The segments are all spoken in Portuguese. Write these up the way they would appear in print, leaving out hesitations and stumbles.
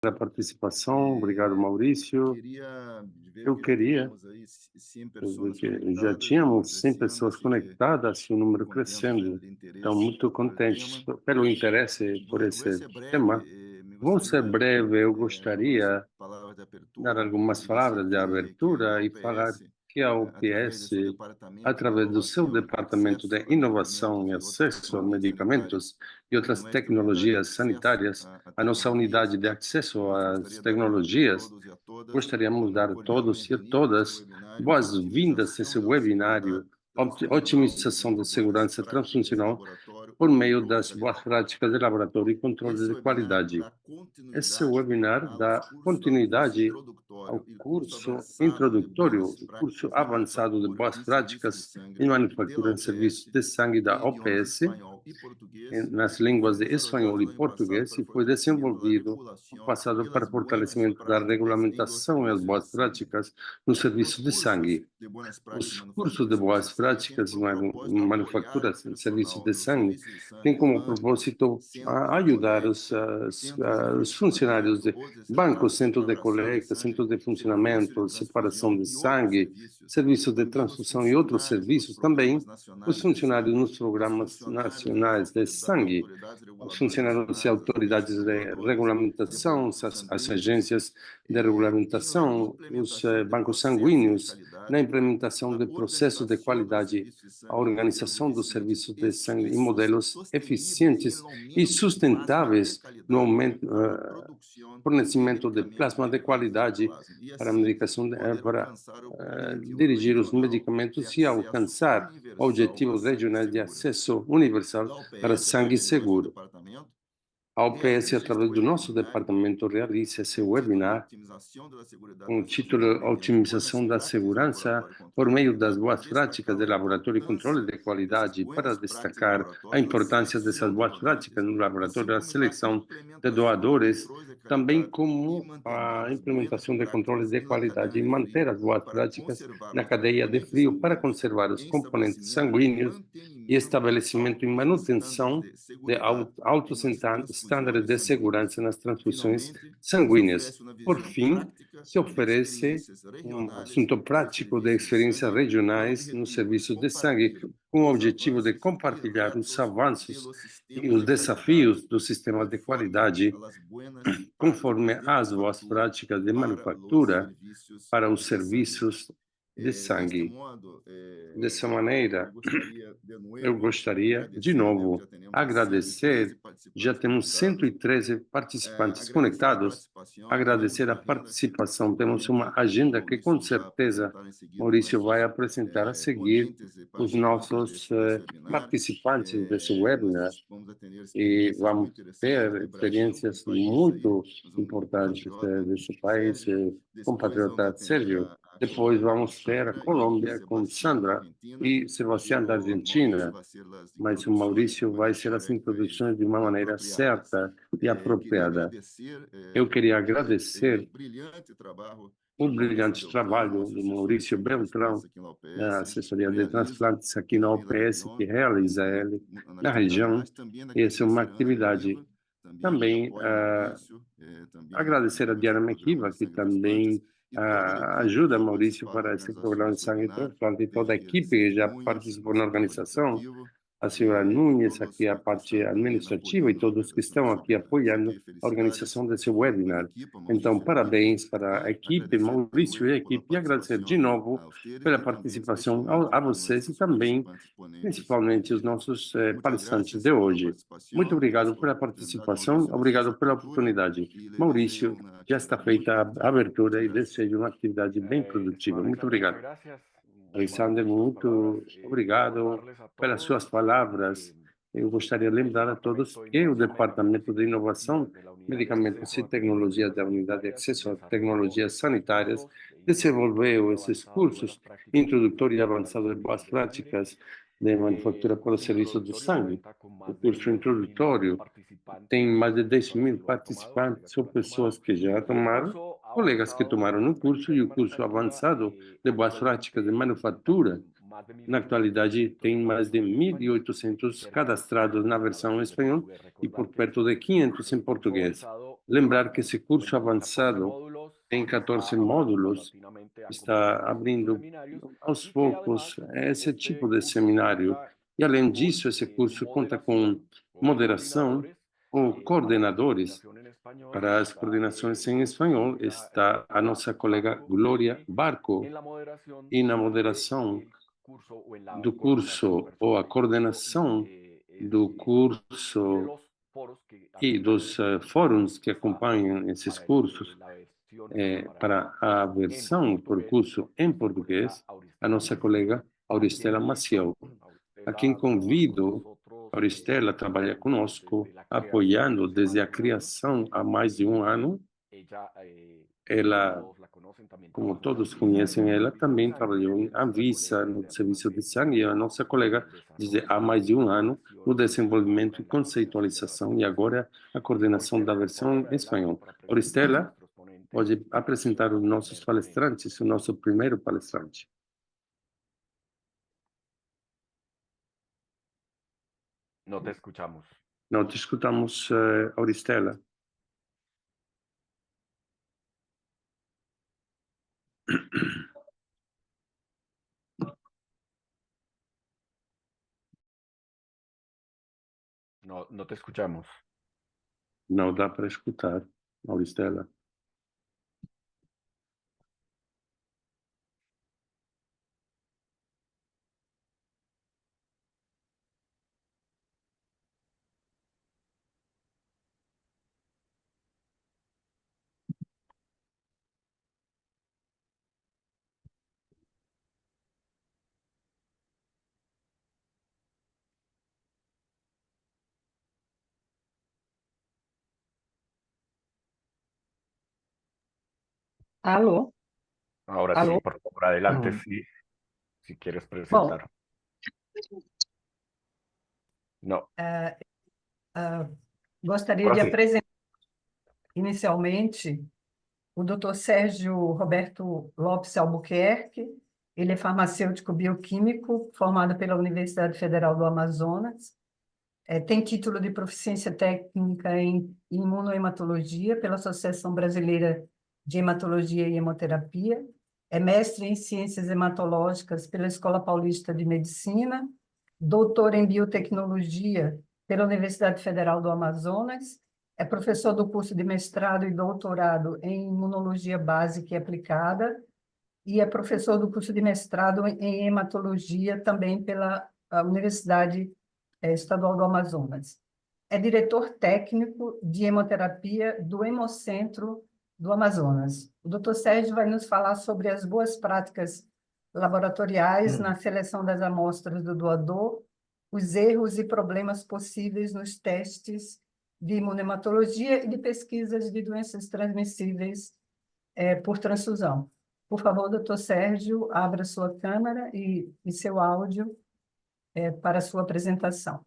Pela participação. Obrigado, Maurício. Queria ver Eu que já queria tínhamos aí 100 ver pessoas que já conectadas, número tínhamos 100 crescendo, pessoas assim que conectadas e o muito número contente crescendo. pelo Então, interesse muito por el contente tema. pelo interesse por Voy a esse ser tema. breve, me Vou ser gustaría breve, eu dar algunas gostaria palavras de dar apertura algumas y decir palavras de que la abertura e falar OPS, que a através de OPS, su departamento de através do seu innovación, departamento de acceso a inovação medicamentos e y otras acesso a tecnologías sanitarias, medicamentos e outras nuestra unidad de tecnologias acceso sanitárias, a a nossa unidade tecnologías, de acesso nos às gustaría darles a tecnologias, todos y a todas gostaríamos de dar a todos e a cordialmente este todas webinar, boas-vindas a esse Optimización de la Seguridad webinário, Transfuncional otimização da mediante buenas segurança prácticas de transfuncional laboratório por y meio control de das boas calidad. práticas de laboratório e controle Esse de webinar qualidade. dá Esse continuidade webinar dá ao curso continuidade ao introdutório e curso curso avançado de introdutório, boas o curso práticas de avançado de manufactura boas e serviços de práticas sangue em de la manufatura de serviços OPS de sangue da em idiomas OPS, espanhol e português, nas que foi línguas de espanhol desarrollado e no ano passado português para e foi fortalecimento da desenvolvido no regulação passado e para as boas fortalecimento da práticas em los regulamentação e as serviços de boas sangue. práticas no Os serviço de cursos sangue. de boas práticas em Os cursos manufatura e de serviços boas de sangue têm práticas por em propósito apoiar manufatura o de serviços personal de dos sangue serviços de têm sangue, como bancos, propósito centros de ajudar coleta, centros de os funcionários funcionamento, de os bancos, estacionamentos centros para de abração de coleta, sangue, centros de serviço de funcionamento, separação transfusão de e outros sangue, serviços. serviços de Também os transfusão e outros funcionários nos serviços programas também, os nacionais de funcionários sangue, nos os programas funcionários das nacionais de sangue, autoridades os reguladoras funcionários e nacionais, as agências autoridades de reguladoras de regulamentação, produtos as sangrentos, agências de em la regulamentação, os implementação de bancos processos de sanguíneos, na qualidade, implementação la de processos de organização dos qualidade, serviços de a sangue organização dos eficientes serviços de sangue em modelos sostenibles em el eficientes e aumento de plasma de sustentáveis no qualidade aumento, para a produção de fornecimento de medicamentos plasma de derivados del qualidade plasma e para a assim medicação, poder para alcançar o objetivo dirigir os regional de medicamentos e acesso alcançar universal a objetivos sangue regionais de seguro. acesso universal La para OPS, a sangue través de nosso seguro. departamento, A OPS, realiza este através do nosso webinar departamento, realiza esse com o título de webinar Optimização da Seguridade com o Transfuncional título mediante buenas Otimização da práticas de Segurança laboratório e por controle de meio das qualidade, para boas práticas destacar de a laboratório e controle importância de dessas qualidade, para buenas práticas de destacar a laboratório na importância dessas seleção de boas práticas donantes, no assim laboratório da como na seleção de implementação de doadores, controles de também qualidade e como manter a as buenas implementação de controles práticas de em la qualidade cadeia e de manter frio as boas para práticas conservar na os cadeia de componentes frio para sanguíneos conservar os em componentes estabelecimento e sanguíneos e mantenimento de estabelecimento e altos estándares manutenção de de seguridade em altos las estándares transfusões de sanguíneas. segurança nas transfusões Finalmente, se sanguíneas. oferece uma Por visão fim, prática se de oferece experiências um regionais assunto de prático de serviços de experiências sangue com o regionais nos objetivo de serviços de sangue, compartilhar com o os objetivo de avanços e compartilhar os retos avanços pelos e sistemas os de qualidade desafios do sistema de conforme qualidade, às buenas práticas conforme de às boas manufactura práticas de para os manufatura serviços para os de sangue. serviços de Deste sangue. modo, Dessa eu maneira, gostaria de eu novo gostaria, de agradecer, né? Já novo, temos aí 113 agradecer. Já participantes temos conectados. 113 participantes Agradecer a conectados. participação, temos Agradecer uma a agenda que participação. Temos uma seguramente agenda que, com Maurício vai certeza, apresentar em seguida Maurício vai nossos apresentar a seguir ponentes e os participantes nossos desse webinar. participantes desse webinar Nós vamos atender e experiências vamos muito interessantes ter de Brasil, um experiências país aí, muito nós vamos importantes compatriota desse país, Sérgio. Depois vamos compatriota atender Sérgio. a Depois Colômbia com vamos ter a Sandra e Colômbia com Sebastião da Sandra Argentina. e E Sebastião da o Maurício Argentina, vai ser as mas o introduções de Maurício vai maneira ser as correta introduções de uma e maneira apropriadas. certa e Queria apropriada. agradecer Eu queria o agradecer brilhante trabalho o do Maurício brilhante Beltrão, trabalho nosso do assessor de Maurício sangue e transplantes Beltrão, aqui na da UPS, assessoria de realiza transplantes aqui na em la UPS, que região, realiza ele na na atividade, região. mas também na Essa é querida uma Diana atividade Mequiva, também que também. apoia Maurício, também Agradecer a nesse Diana programa Mekiva, de que sangue e transplantes, também e toda a equipe ajuda que já Maurício participaram da para esse organização programa de desse sangue e webinar, transplante, e toda a desde as equipe que já testemunhas, participou na nosso organização, corpo a senhora Nunes, todos aqui a que parte estão também administrativa e apoiando a todos que organização estão desse aqui webinar. Assim apoiando que a felicidades organização desse à webinar. equipe, Então, Maurício e Maurício, parabéns para a e equipe, agradecer de Maurício e a novo pela equipe, e agradecer de participação novo a vocês pela e também participação especialmente a aqui vocês e nossos também, participantes ponentes principalmente, os de hoje. nossos Muitas participantes de graças pela hoje. Muito participação, obrigado esta pela oportunidade, participação, Maurício. Desejo obrigado pela apertura oportunidade. e lhe desejo Maurício, uma já está atividade muito feita a produtiva. abertura Muchas e gracias. desejo uma atividade bem produtiva. Muito Alexander, muchas obrigado. gracias. Muy Alexander, maravillosas palabras. muito Quiero obrigado recordarles a pelas todos suas palavras. Eu gostaria de que el lembrar a todos Departamento de que o Innovación, Departamento de Medicamentos y Inovação, Tecnologías de la Unidad de Medicamentos Acceso e a Tecnologias Tecnologías da Unidade de Sanitarias Acesso a desarrolló Tecnologias estos Sanitárias cursos de introductorio y desenvolveu esses avanzado de buenas cursos prácticas de introdutório e manufactura para los avançado de boas servicios de sangre. práticas de manufatura El para o curso serviço de introductorio sangue. cuenta con O más de curso 10.000 introdutório tem participantes, mais de 10 personas mil que lo han tomado, participantes, colegas que são lo han pessoas tomado, que já y el tomaram, curso colegas que avanzado de tomaram no buenas curso prácticas e de o curso manufactura avançado de boas práticas de actualmente cuenta manufatura. con más de Na 1.800 atualidade, inscritos tem en la mais de versión en español y 1.800 cerca de cadastrados na 500 en la versão em versión de espanhol portugués. e Recordar por que perto de 500 em el curso português. avanzado lembrar que esse curso avançado tem 14 módulos, está abrindo aos poucos esse tipo de seminário. E, além disso, esse curso conta com moderação ou coordenadores. Para as coordenações em espanhol está a nossa colega Glória Barco, e na moderação do curso ou a coordenação do curso e dos fóruns que acompanham esses cursos, para a versão por curso em português, a nossa colega Auristela Maciel, a quem convido. Auristela trabalha conosco, apoiando desde a criação há mais de um ano. Ela, como todos conhecem, ela também trabalhou em Anvisa, no serviço de sangue, e a nossa colega desde há mais de um ano no desenvolvimento e conceitualização, e agora a coordenação da versão em espanhol. Auristela pode apresentar os nossos palestrantes, o nosso primeiro palestrante. No te escuchamos. Não te escutamos, Auristela. No te escuchamos. Não dá para escutar, Auristela. Alô? Ahora Alô? sí, por favor, adelante, Hum. sí, si quieres Bom, presentar. No, gostaria ahora de sí. apresentar inicialmente o Dr. Sérgio Roberto Lopes Albuquerque. Ele é farmacêutico bioquímico, formado pela Universidade Federal do Amazonas. Tem título de proficiência técnica em imunohematologia pela Associação Brasileira de Hematologia e Hemoterapia. É mestre em ciências hematológicas pela Escola Paulista de Medicina, doutor em biotecnologia pela Universidade Federal do Amazonas, é professor do curso de mestrado e doutorado em imunologia básica e aplicada, e é professor do curso de mestrado em hematologia também pela Universidade Estadual do Amazonas. É diretor técnico de hemoterapia do Hemocentro do Amazonas. O Dr. Sérgio vai nos falar sobre as boas práticas laboratoriais na seleção das amostras do doador, os erros e problemas possíveis nos testes de imunohematologia e de pesquisas de doenças transmissíveis por transfusão. Por favor, doutor Sérgio, abra sua câmera e seu áudio para a sua apresentação.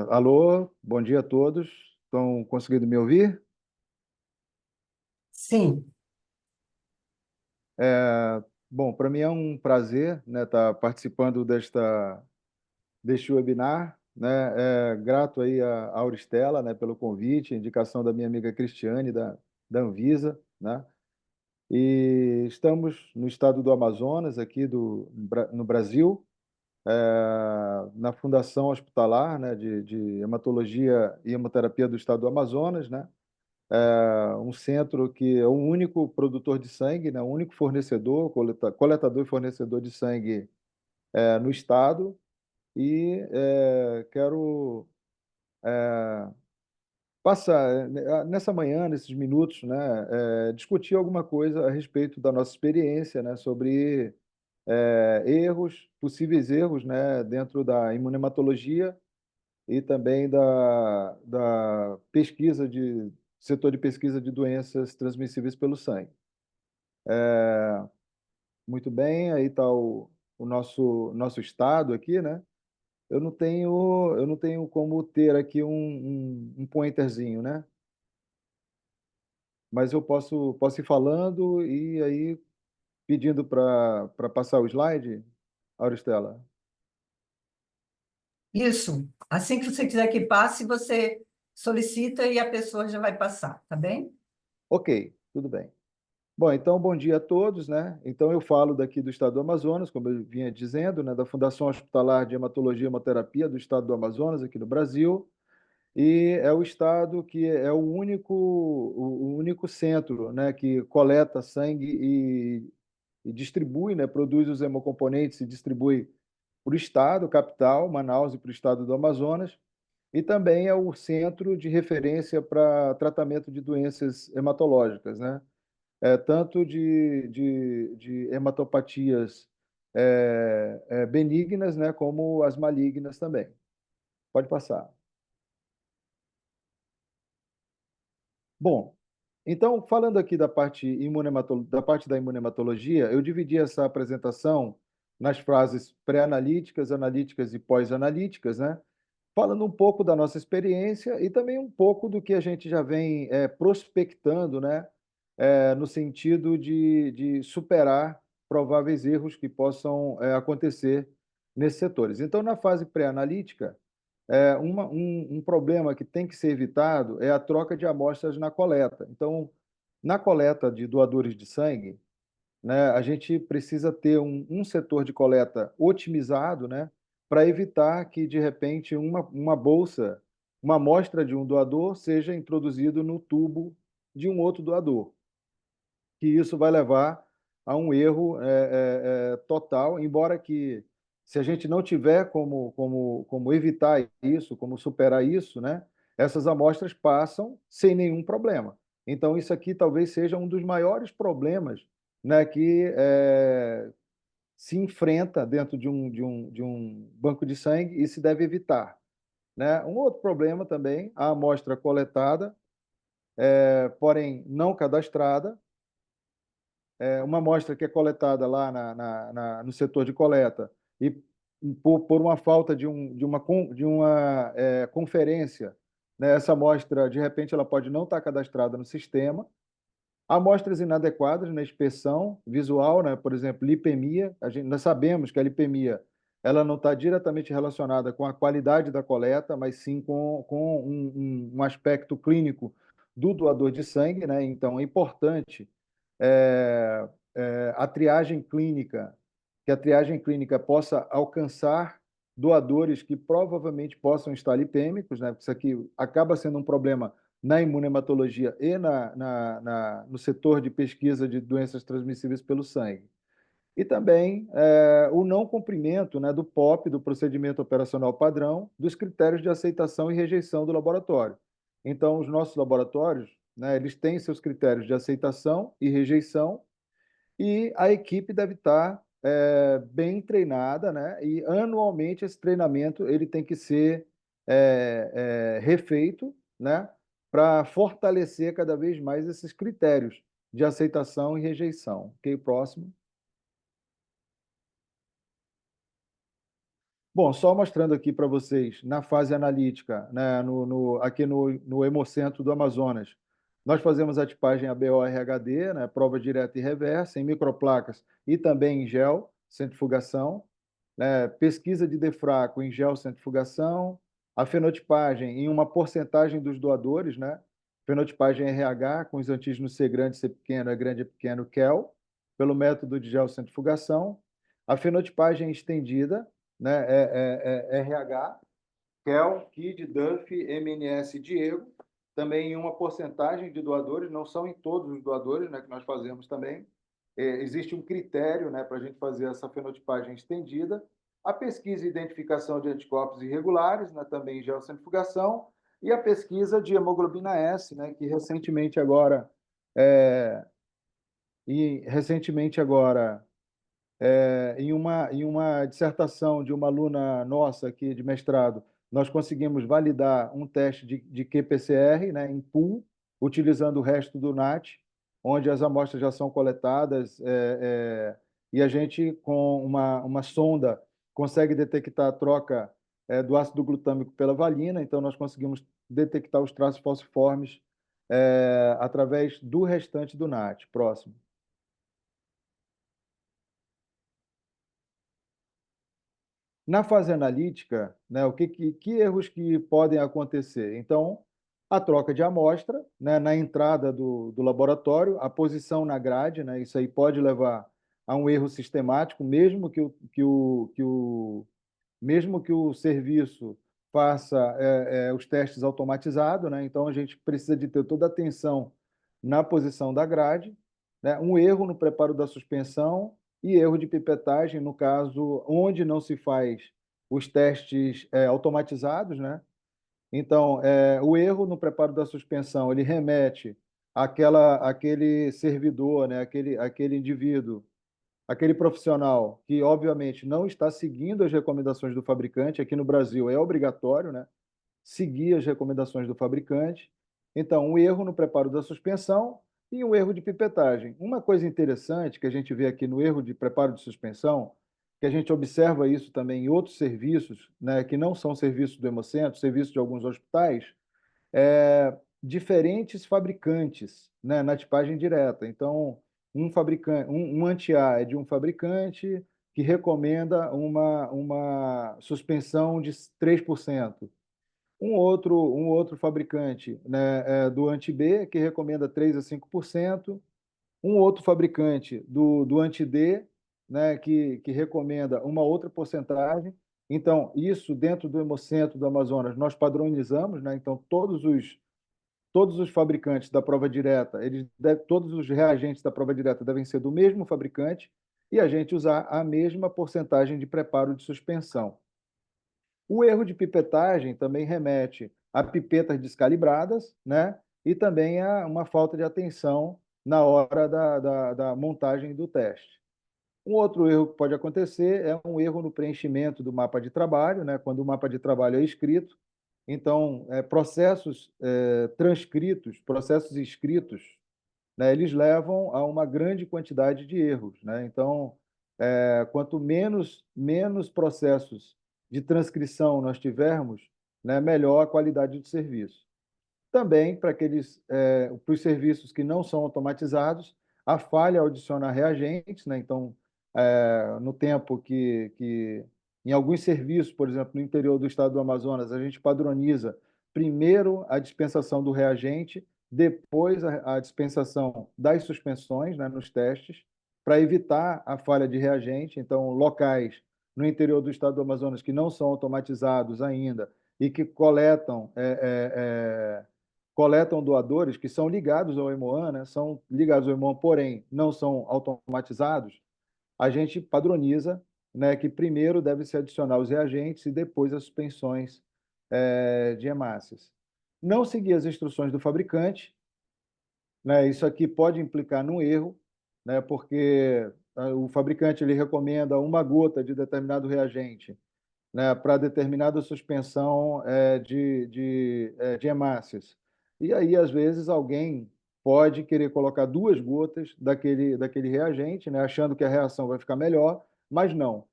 Alô, bom dia a todos. Estão conseguindo me ouvir? Sim. Bom, para mim é um prazer, né, estar participando deste webinar, né? Grato aí a Auristela, né, pelo convite, indicação da minha amiga Cristiane, da Anvisa, né? E estamos no estado do Amazonas, aqui no Brasil, na Fundação Hospitalar, né, de Hematologia e Hemoterapia do Estado do Amazonas, né? Um centro que é o único produtor de sangue, né? O único fornecedor, coletador e fornecedor de sangue no estado. E quero passar nessa manhã, nesses minutos, né, discutir alguma coisa a respeito da nossa experiência, né, sobre possíveis erros, né, dentro da imunematologia e também da setor de pesquisa de doenças transmissíveis pelo sangue. Muito bem, aí está o nosso estado aqui, né? Eu não tenho como ter aqui um pointerzinho, né? Mas eu posso ir falando e aí pedindo para passar o slide, Auristela. Isso. Assim que você quiser que passe, você solicita e a pessoa já vai passar, tá bem? Ok, tudo bem. Bom, então, bom dia a todos, né? Então, eu falo daqui do Estado do Amazonas, como eu vinha dizendo, né, da Fundação Hospitalar de Hematologia e Hemoterapia do Estado do Amazonas, aqui no Brasil, e é o estado que é o único centro, né, que coleta sangue e distribui, né, produz os hemocomponentes e distribui para o estado, capital, Manaus, e para o estado do Amazonas, e também é o centro de referência para tratamento de doenças hematológicas, né? Tanto de hematopatias benignas, né, como as malignas também. Pode passar. Bom, então, falando aqui da parte da imunematologia, eu dividi essa apresentação nas fases pré-analíticas, analíticas e pós-analíticas, né? Falando um pouco da nossa experiência e também um pouco do que a gente já vem prospectando, né? No sentido de superar prováveis erros que possam acontecer nesses setores. Então, na fase pré-analítica, um problema que tem que ser evitado é a troca de amostras na coleta. Então, na coleta de doadores de sangue, né, a gente precisa ter um setor de coleta otimizado, né, para evitar que, de repente, uma bolsa, uma amostra de um doador seja introduzido no tubo de um outro doador, que isso vai levar a um erro total, embora que, se a gente não tiver como evitar isso, como superar isso, né, essas amostras passam sem nenhum problema. Então, isso aqui talvez seja um dos maiores problemas, né, que se enfrenta dentro de um banco de sangue e se deve evitar, né? Um outro problema também, a amostra coletada, porém não cadastrada, uma amostra que é coletada lá no setor de coleta e por uma falta de uma conferência, né, essa amostra, de repente, ela pode não estar cadastrada no sistema. Amostras inadequadas na inspeção visual, né, por exemplo, lipemia. Nós sabemos que a lipemia ela não está diretamente relacionada com a qualidade da coleta, mas sim com um aspecto clínico do doador de sangue, né? Então, é importante a triagem clínica, que a triagem clínica possa alcançar doadores que provavelmente possam estar lipêmicos, né? Porque isso aqui acaba sendo um problema na imunematologia e no setor de pesquisa de doenças transmissíveis pelo sangue. E também o não cumprimento, né, do POP, do procedimento operacional padrão, dos critérios de aceitação e rejeição do laboratório. Então, os nossos laboratórios, né, eles têm seus critérios de aceitação e rejeição, e a equipe deve estar bem treinada, né? E anualmente esse treinamento ele tem que ser refeito, né? Para fortalecer cada vez mais esses critérios de aceitação e rejeição. Ok, próximo. Bom, só mostrando aqui para vocês, na fase analítica, né, aqui no Hemocentro do Amazonas, nós fazemos a tipagem ABO-RHD, né, prova direta e reversa, em microplacas e também em gel, centrifugação, né, pesquisa de defraco em gel, centrifugação, a fenotipagem em uma porcentagem dos doadores, né, fenotipagem RH com os antígenos C grande, C pequeno, E grande, E pequeno, QEL, pelo método de gel, centrifugação, a fenotipagem estendida, né, RH, Kel, Kid, Duff, MNS e Diego, também em uma porcentagem de doadores, não são em todos os doadores, né, que nós fazemos também. Existe um critério, né, para a gente fazer essa fenotipagem estendida. A pesquisa e identificação de anticorpos irregulares, né, também em geocentrifugação, e a pesquisa de hemoglobina S, né, que recentemente agora em uma dissertação de uma aluna nossa aqui de mestrado, nós conseguimos validar um teste de qPCR, né, em pool, utilizando o resto do NAT, onde as amostras já são coletadas e a gente, com uma sonda, consegue detectar a troca do ácido glutâmico pela valina, então nós conseguimos detectar os traços falciformes através do restante do NAT. Próximo. Na fase analítica, né, que erros que podem acontecer? Então, a troca de amostra, né, na entrada do laboratório, a posição na grade, né, isso aí pode levar a um erro sistemático, mesmo que o serviço faça os testes automatizados, né, então a gente precisa de ter toda a atenção na posição da grade, né, um erro no preparo da suspensão e erro de pipetagem, no caso onde não se faz os testes automatizados, né? Então, o erro no preparo da suspensão, ele remete àquele servidor, né? Aquele indivíduo, aquele profissional que, obviamente, não está seguindo as recomendações do fabricante. Aqui no Brasil é obrigatório, né? Seguir as recomendações do fabricante. Então, um erro no preparo da suspensão e um erro de pipetagem. Uma coisa interessante que a gente vê aqui no erro de preparo de suspensão, que a gente observa isso também em outros serviços, né, que não são serviços do Hemocentro, serviços de alguns hospitais, diferentes fabricantes, né, na tipagem direta. Então, um anti-A é de um fabricante que recomenda uma suspensão de 3%. Um outro fabricante, né, do anti-B, que recomenda 3 a 5%. Um outro fabricante do anti-D, né, que recomenda uma outra porcentagem. Então, isso dentro do Hemocentro do Amazonas, nós padronizamos, né? Então, todos os fabricantes da prova direta, todos os reagentes da prova direta devem ser do mesmo fabricante e a gente usar a mesma porcentagem de preparo de suspensão. O erro de pipetagem também remete a pipetas descalibradas, né? E também a uma falta de atenção na hora da montagem do teste. Um outro erro que pode acontecer é um erro no preenchimento do mapa de trabalho, né? Quando o mapa de trabalho é escrito. Então, processos transcritos, processos escritos, né? Eles levam a uma grande quantidade de erros, né? Então, quanto menos processos de transcrição nós tivermos, né, melhor a qualidade do serviço. Também, para os serviços que não são automatizados, a falha ao adicionar reagentes, né? Então, no tempo que em alguns serviços, por exemplo, no interior do estado do Amazonas, a gente padroniza primeiro a dispensação do reagente, depois a dispensação das suspensões, né, nos testes, para evitar a falha de reagente. Então, locais no interior do estado do Amazonas que não são automatizados ainda e que coletam doadores que são ligados ao Hemoan, né? São ligados ao Hemoan, porém não são automatizados, a gente padroniza, né, que primeiro deve se adicionar os reagentes e depois as suspensões de hemácias. Não seguir as instruções do fabricante, né? Isso aqui pode implicar num erro, né? Porque o fabricante ele recomenda uma gota de determinado reagente, né, para determinada suspensão de hemácias. E aí, às vezes, alguém pode querer colocar 2 gotas daquele reagente, né, achando que a reação vai ficar melhor, mas não.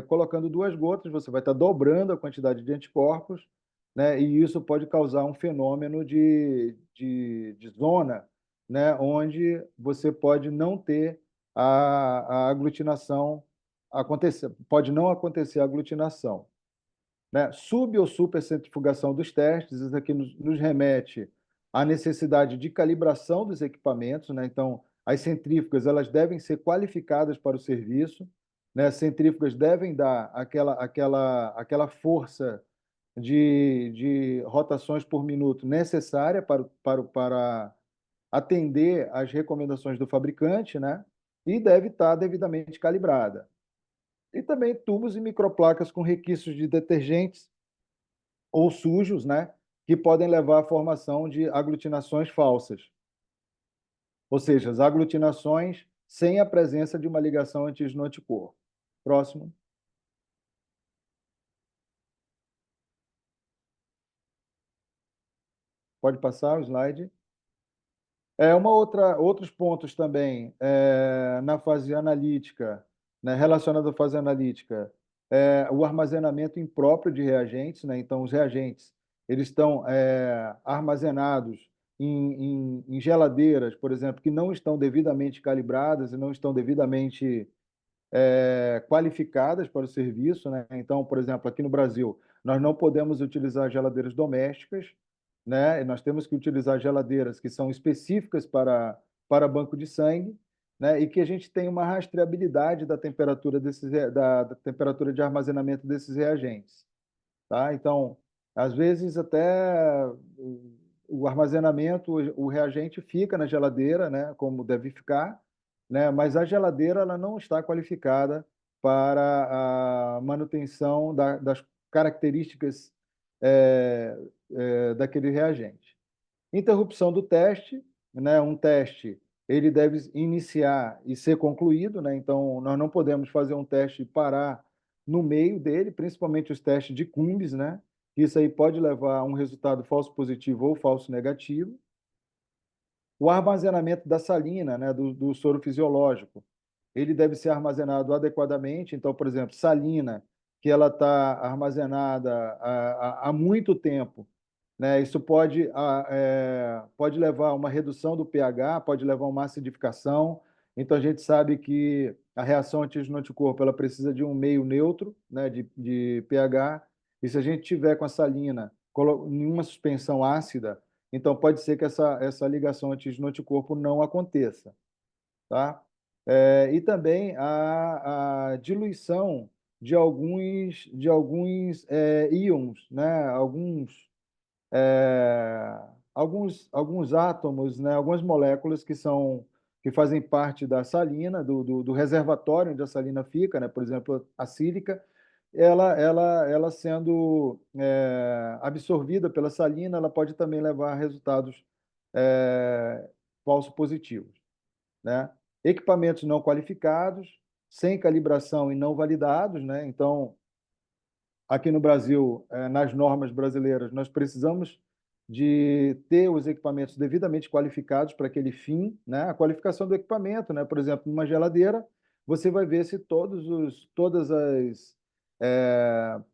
Colocando 2 gotas, você vai estar dobrando a quantidade de anticorpos, né, e isso pode causar um fenômeno de zona, né, onde você pode não ter a aglutinação pode não acontecer a aglutinação, né? Sub- ou supercentrifugação dos testes, isso aqui nos remete à necessidade de calibração dos equipamentos, né? Então, as centrífugas elas devem ser qualificadas para o serviço, né? As centrífugas devem dar aquela força de rotações por minuto necessária para atender às recomendações do fabricante, né? E deve estar devidamente calibrada. E também tubos e microplacas com requisitos de detergentes ou sujos, né, que podem levar à formação de aglutinações falsas. Ou seja, as aglutinações sem a presença de uma ligação antígeno-anticorpo. Próximo. Pode passar o slide. Outros pontos também na fase analítica, né, relacionado à fase analítica, o armazenamento impróprio de reagentes, né? Então, os reagentes eles estão armazenados em geladeiras, por exemplo, que não estão devidamente calibradas e não estão devidamente qualificadas para o serviço, né? Então, por exemplo, aqui no Brasil, nós não podemos utilizar geladeiras domésticas, né? E nós temos que utilizar geladeiras que são específicas para banco de sangue, né? E que a gente tem uma rastreabilidade da temperatura da temperatura de armazenamento desses reagentes, tá? Então, às vezes até o armazenamento, o reagente fica na geladeira, né? Como deve ficar, né? Mas a geladeira ela não está qualificada para a manutenção das características daquele reagente. Interrupção do teste, né? Um teste ele deve iniciar e ser concluído, né? Então, nós não podemos fazer um teste e parar no meio dele, principalmente os testes de Cumbis, né? Isso aí pode levar a um resultado falso positivo ou falso negativo. O armazenamento da salina, né? Do soro fisiológico, ele deve ser armazenado adequadamente. Então, por exemplo, salina, que ela está armazenada há muito tempo, né? Isso pode levar a uma redução do pH, pode levar a uma acidificação. Então, a gente sabe que a reação antígeno-anticorpo ela precisa de um meio neutro, né, de pH. E se a gente tiver com a salina em uma suspensão ácida, então pode ser que essa ligação antígeno-anticorpo não aconteça, tá? E também a diluição de alguns íons, né? Alguns átomos, né? Algumas moléculas que fazem parte da salina, do reservatório onde a salina fica, né? Por exemplo, a sílica, ela sendo absorvida pela salina, ela pode também levar a resultados falso positivos, né? Equipamentos não qualificados, sem calibração e não validados, né? Então, aqui no Brasil, nas normas brasileiras, nós precisamos de ter os equipamentos devidamente qualificados para aquele fim, né? A qualificação do equipamento, né? Por exemplo, numa geladeira, você vai ver se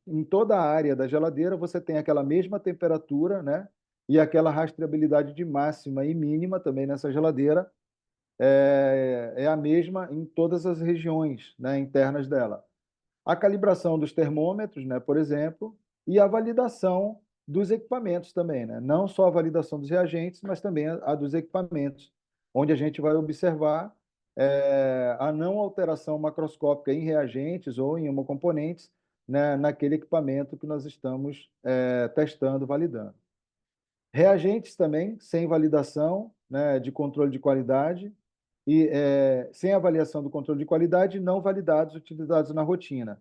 em toda a área da geladeira você tem aquela mesma temperatura, né? E aquela rastreabilidade de máxima e mínima também nessa geladeira é a mesma em todas as regiões, né, internas dela. A calibração dos termômetros, né, por exemplo, e a validação dos equipamentos também, né? Não só a validação dos reagentes, mas também a dos equipamentos, onde a gente vai observar a não alteração macroscópica em reagentes ou em hemocomponentes, né, naquele equipamento que nós estamos testando, validando. Reagentes também, sem validação, né, de controle de qualidade, e sem avaliação do controle de qualidade, não validados, utilizados na rotina.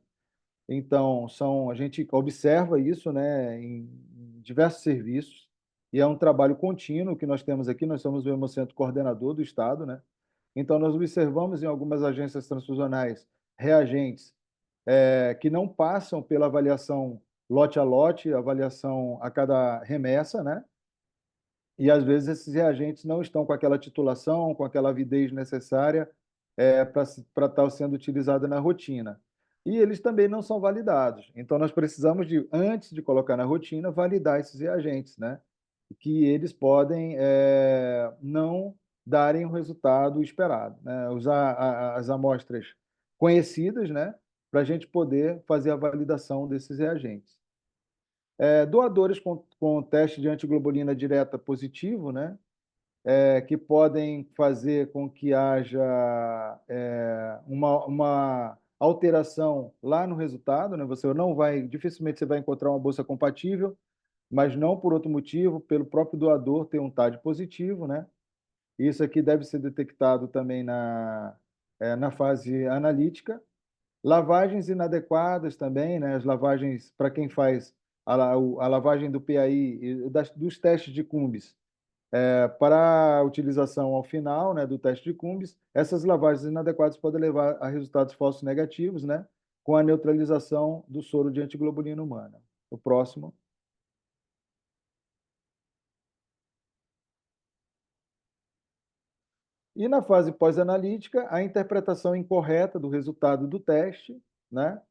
Então, a gente observa isso, né, em diversos serviços, e é um trabalho contínuo que nós temos aqui. Nós somos o Hemocentro coordenador do Estado, né? Então, nós observamos em algumas agências transfusionais reagentes que não passam pela avaliação lote a lote, avaliação a cada remessa, né? E, às vezes, esses reagentes não estão com aquela titulação, com aquela avidez necessária para estar sendo utilizada na rotina. E eles também não são validados. Então, nós precisamos, antes de colocar na rotina, validar esses reagentes, né? Que eles podem não darem o resultado esperado, né? Usar as amostras conhecidas, né? Para a gente poder fazer a validação desses reagentes. Doadores com teste de antiglobulina direta positivo, né? Que podem fazer com que haja uma alteração lá no resultado, né? Dificilmente você vai encontrar uma bolsa compatível, mas não por outro motivo, pelo próprio doador ter um TAD positivo, né? Isso aqui deve ser detectado também na fase analítica. Lavagens inadequadas também, né? As lavagens, para quem faz a lavagem do PAI e dos testes de Cumbis, para a utilização ao final, né, do teste de Cumbis, essas lavagens inadequadas podem levar a resultados falsos negativos, né, com a neutralização do soro de antiglobulina humana. O próximo. E na fase pós-analítica, a interpretação incorreta do resultado do teste, né?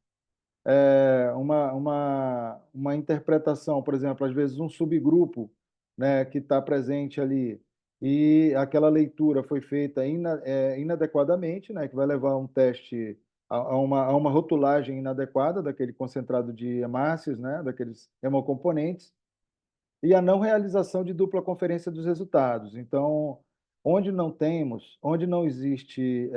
Uma interpretação, por exemplo, às vezes um subgrupo, né, que está presente ali e aquela leitura foi feita inadequadamente, né, que vai levar um teste a uma rotulagem inadequada daquele concentrado de hemácias, né, daqueles hemocomponentes. e a não realização de dupla conferência dos resultados. Então, onde não existe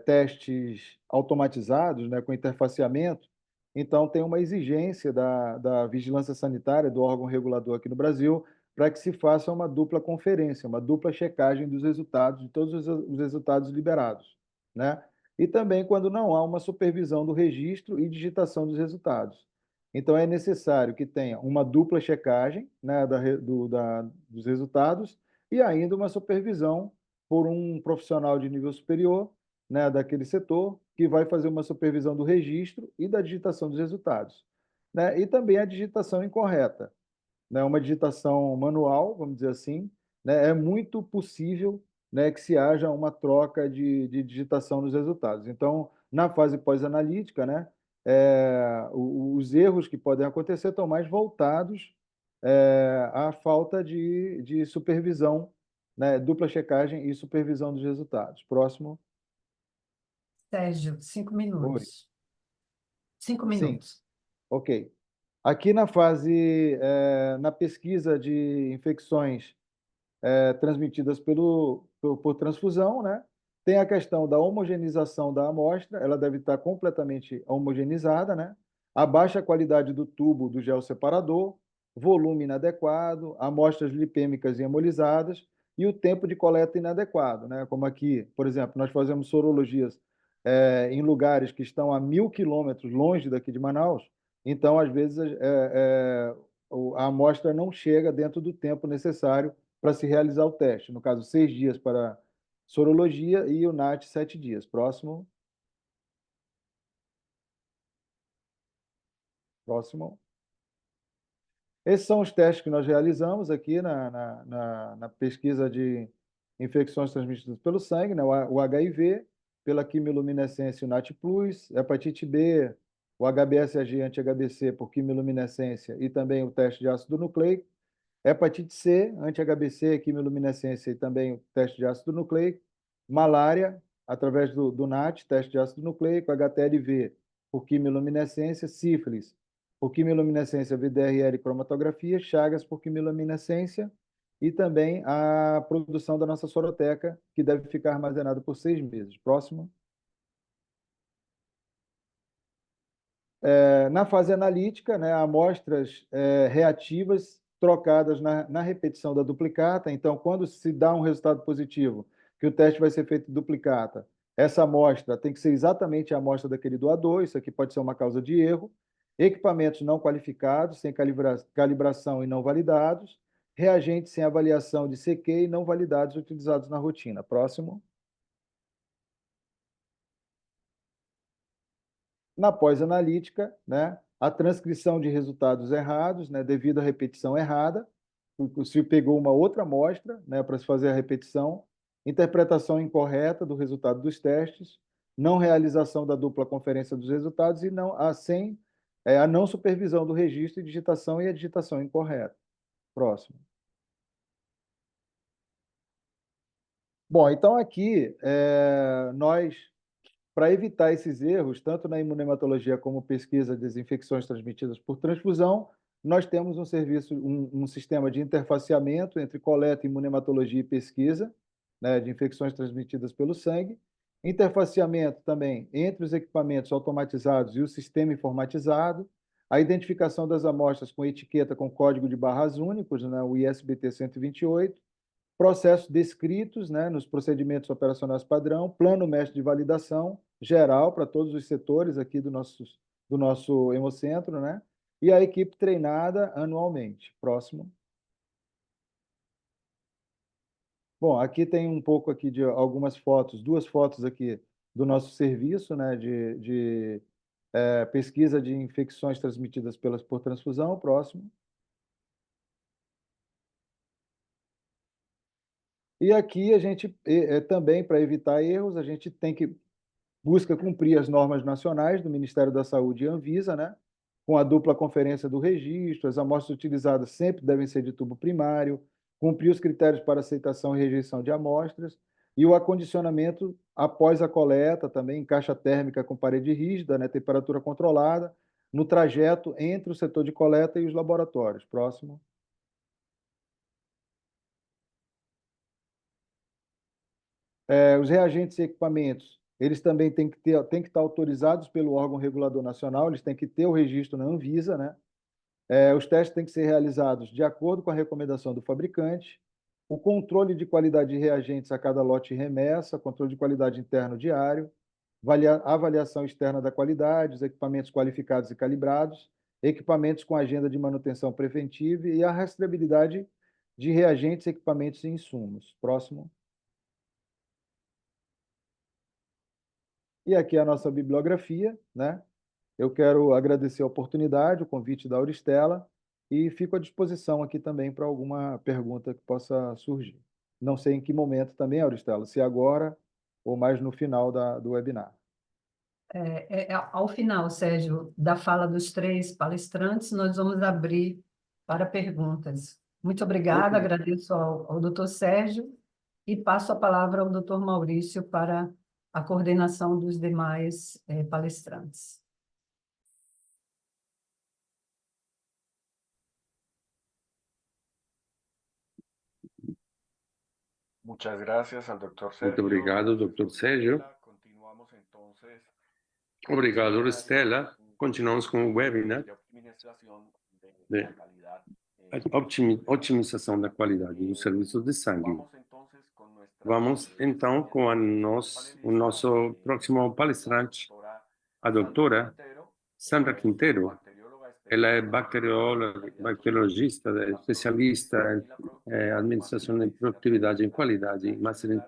testes automatizados, né, com interfaceamento, então tem uma exigência da vigilância sanitária, do órgão regulador aqui no Brasil, para que se faça uma dupla conferência, uma dupla checagem dos resultados, de todos os resultados liberados, né? E também quando não há uma supervisão do registro e digitação dos resultados. Então, é necessário que tenha uma dupla checagem, né, dos resultados e ainda uma supervisão por um profissional de nível superior, né, daquele setor, que vai fazer uma supervisão do registro e da digitação dos resultados, né? E também a digitação incorreta, né? Uma digitação manual, vamos dizer assim, né? É muito possível, né, que se haja uma troca de digitação dos resultados. Então, na fase pós-analítica, né, os erros que podem acontecer estão mais voltados à falta de supervisão, né, dupla checagem e supervisão dos resultados. Próximo. Sérgio, 5 Oi. minutos. 5 Sim. minutos. Ok. Aqui na fase, na pesquisa de infecções transmitidas por transfusão, né? Tem a questão da homogeneização da amostra, ela deve estar completamente homogeneizada, né? A baixa qualidade do tubo do gel separador, volume inadequado, amostras lipêmicas e hemolizadas e o tempo de coleta inadequado, né? Como aqui, por exemplo, nós fazemos sorologias em lugares que estão a 1.000 quilômetros longe daqui de Manaus, então, às vezes, a amostra não chega dentro do tempo necessário para se realizar o teste. No caso, 6 dias para sorologia e o NAT 7 dias. Próximo. Próximo. Esses são os testes que nós realizamos aqui na pesquisa de infecções transmitidas pelo sangue, né? O HIV, pela quimiluminescência e o NAT+, hepatite B, o HBsAg anti-HBC por quimiluminescência e também o teste de ácido nucleico, hepatite C, anti-HBC, quimiluminescência e também o teste de ácido nucleico, malária, através do NAT, teste de ácido nucleico, HTLV por quimiluminescência, sífilis por quimiluminescência, VDRL e cromatografia, Chagas por quimiluminescência e também a produção da nossa soroteca, que deve ficar armazenada por 6 meses. Próximo. Na fase analítica, né, amostras reativas trocadas na repetição da duplicata. Então, quando se dá um resultado positivo, que o teste vai ser feito em duplicata, essa amostra tem que ser exatamente a amostra daquele doador, isso aqui pode ser uma causa de erro. Equipamentos não qualificados, sem calibração e não validados, reagentes sem avaliação de CQ e não validados utilizados na rotina. Próximo. Na pós-analítica, né, a transcrição de resultados errados, né, devido à repetição errada, se pegou uma outra amostra, né, para se fazer a repetição, interpretação incorreta do resultado dos testes, não realização da dupla conferência dos resultados e a não supervisão do registro e digitação e a digitação incorreta. Próximo. Bom, então aqui nós, para evitar esses erros, tanto na imunematologia como pesquisa das infecções transmitidas por transfusão, nós temos um sistema de interfaceamento entre coleta, imunematologia e pesquisa, né, de infecções transmitidas pelo sangue, interfaceamento também entre os equipamentos automatizados e o sistema informatizado, a identificação das amostras com etiqueta com código de barras únicos, né, o ISBT 128, processos descritos, né, nos procedimentos operacionais padrão, plano mestre de validação geral para todos os setores aqui do nosso Hemocentro, né, e a equipe treinada anualmente. Próximo. Bom, aqui tem um pouco aqui de algumas fotos, 2 fotos aqui do nosso serviço, né, de pesquisa de infecções transmitidas por transfusão. Próximo. E aqui a gente, também para evitar erros, a gente busca cumprir as normas nacionais do Ministério da Saúde e Anvisa, né? Com a dupla conferência do registro, as amostras utilizadas sempre devem ser de tubo primário, cumprir os critérios para aceitação e rejeição de amostras, e o acondicionamento após a coleta também em caixa térmica com parede rígida, né? Temperatura controlada, no trajeto entre o setor de coleta e os laboratórios. Próximo. Os reagentes e equipamentos, eles também têm que estar autorizados pelo órgão regulador nacional, eles têm que ter o registro na Anvisa, né? Os testes têm que ser realizados de acordo com a recomendação do fabricante, o controle de qualidade de reagentes a cada lote de remessa, controle de qualidade interno diário, avaliação externa da qualidade, os equipamentos qualificados e calibrados, equipamentos com agenda de manutenção preventiva e a rastreabilidade de reagentes, equipamentos e insumos. Próximo. E aqui a nossa bibliografia, né? Eu quero agradecer a oportunidade, o convite da Auristela, e fico à disposição aqui também para alguma pergunta que possa surgir. Não sei em que momento também, Auristela, se agora ou mais no final do webinar. Ao final, Sérgio, da fala dos 3 palestrantes, nós vamos abrir para perguntas. Muito obrigada, agradeço ao doutor Sérgio e passo a palavra ao doutor Maurício para a coordenação dos demais palestrantes. Muchas gracias al doctor Muito Sergio. obrigado, Dr. Sérgio. Continuamos entonces Obrigado, Auristela. Continuamos com o webinar de optimización de la calidad. otimização da qualidade dos serviços de sangue. Vamos entonces con nuestra Vamos, então, com o nosso próximo palestrante, a doutora Sandra Quintero. Ela é bacteriologista, especialista em administração de produtividade e qualidade, master em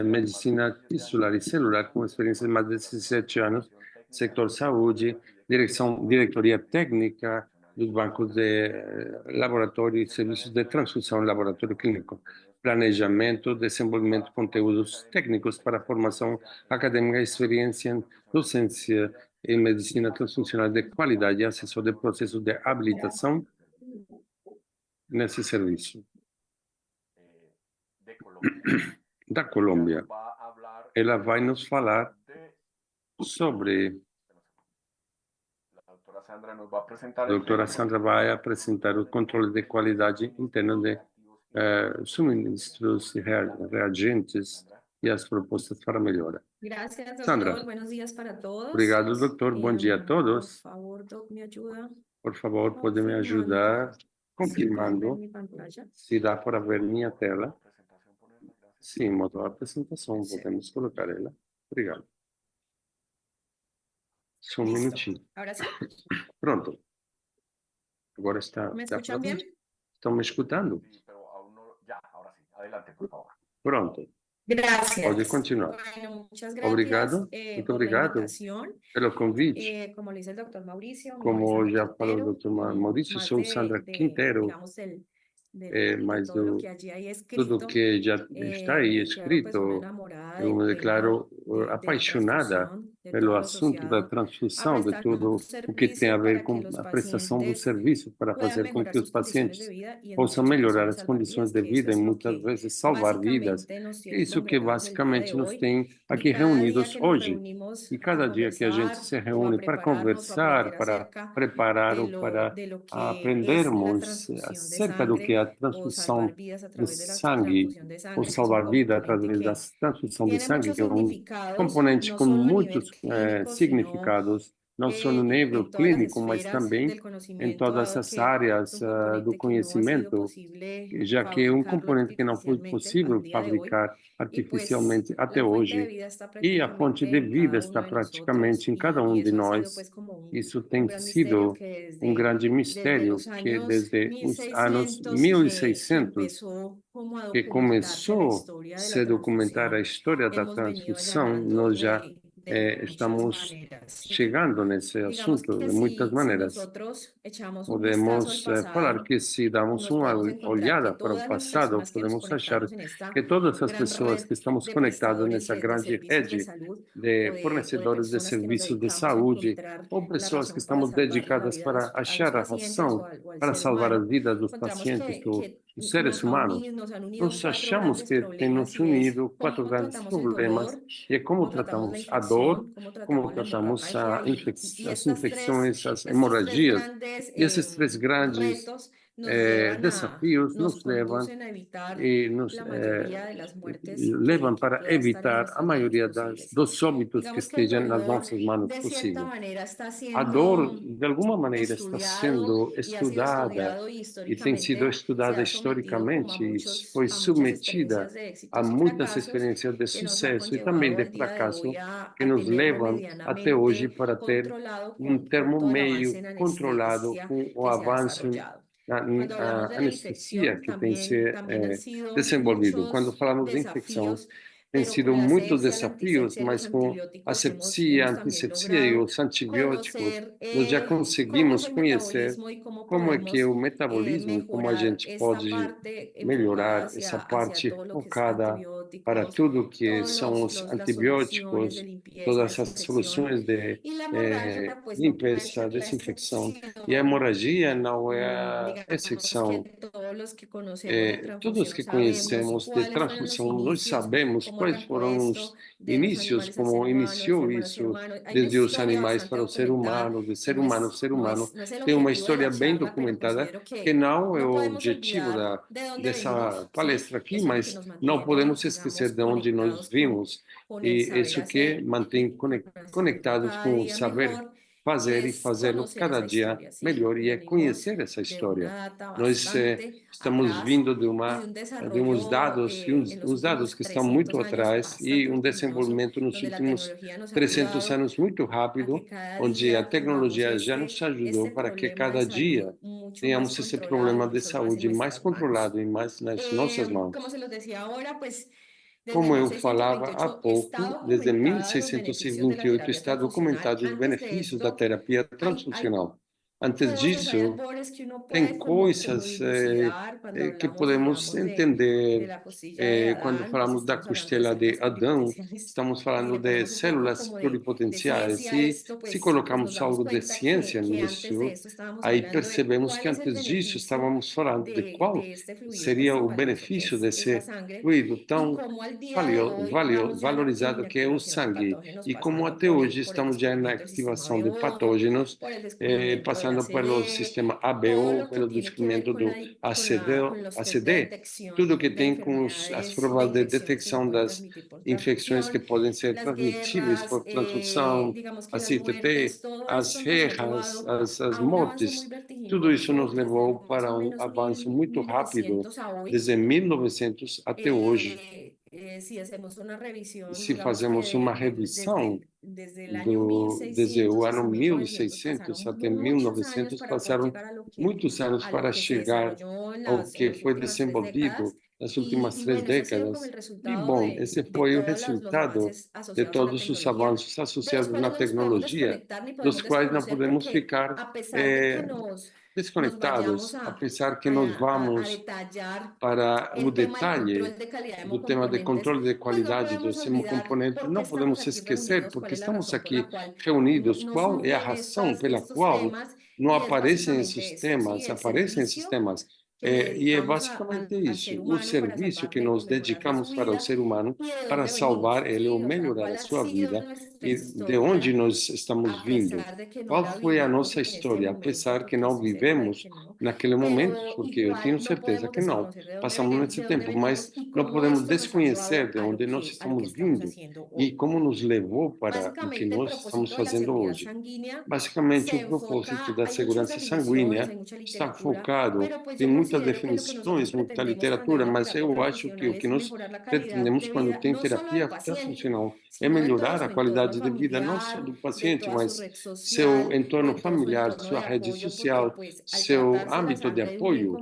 medicina tisular e celular, com experiência de mais de 17 anos, setor saúde, diretoria técnica dos bancos de laboratório e serviços de transfusão em laboratório clínico, planejamento, desenvolvimento de conteúdos técnicos para formação acadêmica, experiência em docência em medicina transfuncional de qualidade e assessor de processos de habilitação nesse serviço. Da Colômbia. Ela vai nos falar sobre... A doutora Sandra vai apresentar o controle de qualidade interna de suministros e reagentes e as propostas para melhora. Gracias, doctor. Sandra. Buenos días para todos. Obrigado, doutor. Bom dia a todos. Por favor, Doc, me ajuda. Por favor, pode me ajudar confirmando Mi pantalla. se dá para ver minha tela. Sim, motor apresentação. Podemos colocar ela. Obrigado. Só um Listo. minutinho. Ahora sí. Pronto. Agora está. ¿Me está escuchan pronto? bien? Estão me escutando? Ahora sí. Adelante, por favor. Pronto. Gracias. Pode continuar. Bueno, muchas gracias. Obrigado. Muito por la obrigado invitación. pelo convite. Como lo dice el doctor Mauricio, mi Como nombre es já Sandra falou o Quintero, doutor Maurício, más sou Sandra Quintero. digamos, de Mais todo lo do que allí hay escrito. tudo que já está aí Me declaro, pues, una escrito. enamorada Eu me del declaro tema de la apaixonada transfusión, de pelo todo lo assunto da asociado transfusão, a de prestar tudo un o que tem a servicio ver para com que los a prestação do pacientes serviço, para puedan fazer com mejorar que os sus condiciones pacientes de vida y en possam muchos melhorar casos as salvar condições vidas, de que vida eso e es lo muitas que vezes salvar vidas. básicamente nos É tiene isso que congregados el día de basicamente nos hoy. tem aqui Y cada día reunidos que nos hoje. reunimos E cada a dia que a gente conversar se o a reúne para prepararnos o a conversar, aprender para acerca preparar ou de para lo que es la aprendermos transfusión de acerca do que é a sangre o transfusão salvar vidas a de través de la sangue, transfusión de ou sangre, que es un salvar vida componente através da que transfusão de tiene sangue, muchos que é significados, componente no com solo a nivel muitos clínico, sino significados, não só no nível en todas las clínico, mas esferas também del em conocimiento, todas dado as que es áreas un do componente que no ha sido conhecimento, posible já que é um fabricarlo componente que não foi artificialmente possível al día de hoy. fabricar Y pues artificialmente até la fuente de hoje. vida está E a fonte prácticamente de en vida cada está uno de nosotros praticamente em cada y de eso ha sido nós. pues como Isso un tem gran misterio sido que grande desde mistério los que años desde os anos 1600 que 1600 empezó como a que documentarse la começou historia a de se la documentar a transfusión, história da hemos venido transfusão, llamando nós já de muchas estamos maneras. chegando nesse Digamos assunto que de muitas si maneiras. nosotros echamos un Podemos vistazo al falar pasado, que se damos nos uma podemos encontrar olhada que para o todas las passado, personas que nos podemos achar conectamos en esta que todas as gran pessoas red que estamos de conectadas prestadores nessa de grande servicios de rede salud de o de fornecedores de personas que nos serviços de dedicamos a saúde, encontrar ou la pessoas que razón para estamos salvarle la dedicadas vida para a los achar a pacientes razão o al para ser salvar humano. as vidas dos Encontramos pacientes, que os seres humanos, nós achamos que tem nos unido quatro grandes problemas, e é como tratamos a dor, como tratamos as infecções, as hemorragias. E esses três grandes desafios nos levam levam para evitar a maioria dos óbitos que estejam nas nossas mãos possíveis. A dor, de alguma maneira, está sendo estudada e tem sido estudada historicamente e foi submetida a muitas experiências de sucesso e também de fracasso que nos levam até hoje para ter termo meio controlado com o avanço na anestesia que tem se desenvolvido. Quando falamos de infecção, tem sido muitos desafios, mas com a sepsia, a antisepsia e os antibióticos, nós já conseguimos conhecer como é que é o metabolismo, como a gente pode melhorar essa parte focada para tudo que são os antibióticos, todas as soluções de limpeza, desinfecção. E a hemorragia não é a exceção. Todos que conhecemos de transfusão, nós sabemos quais foram os inícios, como iniciou isso desde os animais para o ser humano, de ser humano a ser humano. Tem uma história bem documentada que não é o objetivo dessa palestra aqui, mas não podemos esquecer de onde nós vimos. E isso que mantém conectados com o saber fazer e fazê-lo cada dia melhor, e é conhecer essa história. Nós estamos vindo de uns dados, uns dados que estão muito atrás, e um desenvolvimento nos últimos 300 anos muito rápido, onde a tecnologia já nos ajudou para que cada dia tenhamos esse problema de saúde mais controlado e mais nas nossas mãos. Como eu falava há pouco, desde 1628 está documentado os benefícios da terapia transfuncional. Antes disso, tem coisas que podemos entender quando falamos da costela de Adão, estamos falando de células pluripotenciais, e se colocamos algo de ciência nisso, aí percebemos que antes disso estávamos falando de qual seria o benefício desse fluido tão valorizado que é o sangue, e como até hoje estamos já na ativação de patógenos, passando pelo sistema ABO, pelo descobrimento do ACD, tudo que tem com as provas de detecção das infecções que podem ser transmissíveis por transfusão, as ITT, as ferras, as mortes. Tudo isso nos levou para um avanço muito rápido, desde 1900 até hoje. Se fazemos uma revisão desde o ano 1600 até 1900, passaram muitos anos para chegar ao que foi desenvolvido nas últimas 3 décadas. E, bom, esse foi o resultado de todos os avanços associados na tecnologia, dos quais não podemos ficar desconectados, apesar que nós vamos para o detalhe do tema de controle de qualidade do componente, não podemos esquecer, porque estamos aqui reunidos, qual é a razão pela qual não aparecem esses temas, e é basicamente isso, o serviço que nós dedicamos para o ser humano, para salvar ele ou melhorar a sua vida, e de onde nós estamos vindo. Qual foi a nossa história, apesar que não vivemos naquele momento, porque eu tenho certeza que não passamos nesse tempo, mas não podemos desconhecer de onde nós estamos vindo e como nos levou para o que nós estamos fazendo hoje. Basicamente, o propósito da segurança sanguínea está focado, tem muitas definições, muita literatura, mas eu acho que o que nós pretendemos quando tem terapia transfuncional é melhorar a qualidade de vida não só do paciente, mas seu entorno familiar, sua rede social, seu âmbito de apoio,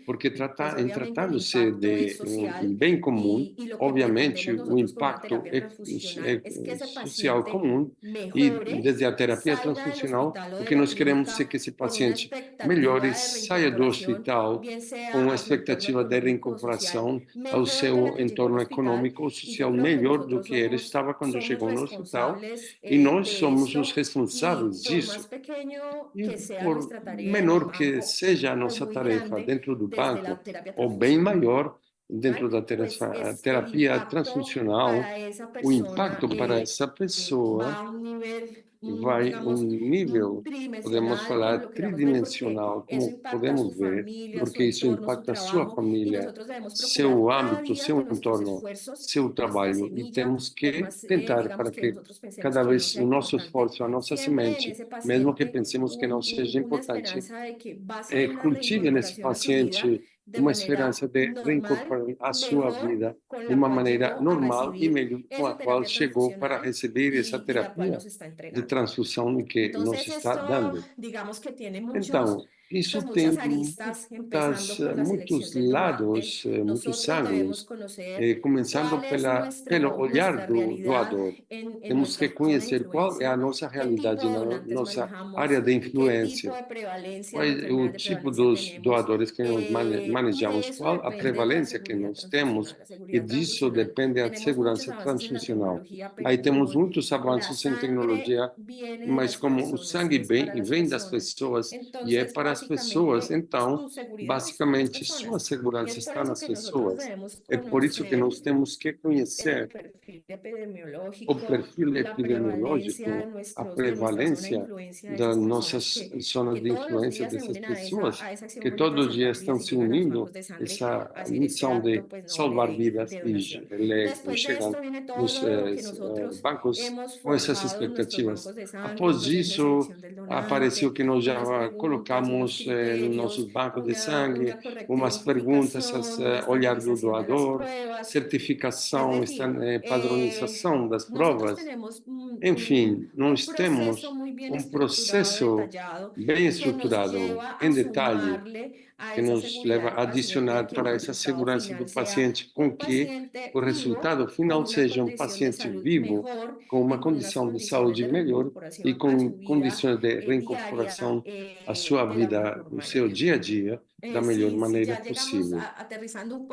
porque tratando-se de um bem comum, obviamente o impacto é social comum, e desde a terapia transfuncional, o que nós queremos é que esse paciente melhore, saia do hospital com a expectativa de reincorporação ao seu entorno econômico ou social melhor do que ele estava quando chegou no hospital, plasma. E nós somos os responsáveis disso. E por menor que seja a nossa tarefa dentro do banco, ou bem maior dentro da terapia transfuncional, o impacto para essa pessoa vai um nível, podemos falar, tridimensional, como podemos ver, porque isso impacta a sua família, seu âmbito, seu entorno, seu trabalho, e temos que tentar para que cada vez o nosso esforço, a nossa semente, mesmo que pensemos que não seja importante, cultive nesse paciente uma esperança de reincorporar a sua vida de uma maneira normal e melhor com a qual chegou para receber essa terapia de transfusão que nos está dando. Então, isso tem muitos lados, muitos ângulos, começando pelo olhar do doador. Temos que conhecer qual é a nossa realidade, nossa área de influência, qual é o tipo dos doadores que nós manejamos, qual a prevalência que nós temos, e disso depende a segurança transfuncional. Aí temos muitos avanços em tecnologia, mas como o sangue vem das pessoas e é para as pessoas, então, basicamente, sua segurança está nas pessoas. É por isso que nós temos que conhecer o perfil epidemiológico, a prevalência das nossas zonas de influência dessas pessoas, que todos os dias estão se unindo essa missão de salvar vidas e chegam nos bancos com essas expectativas. Após isso, apareceu que nós já colocamos no nosso banco de sangue umas perguntas, olhar do doador, certificação, padronização das provas. Enfim, nós temos um processo bem estruturado, em detalhe, que nos leva a adicionar para essa segurança do paciente, com que o resultado final seja um paciente vivo, com uma condição de saúde melhor e com condições de reincorporação à sua vida, no seu dia a dia, da melhor maneira possível.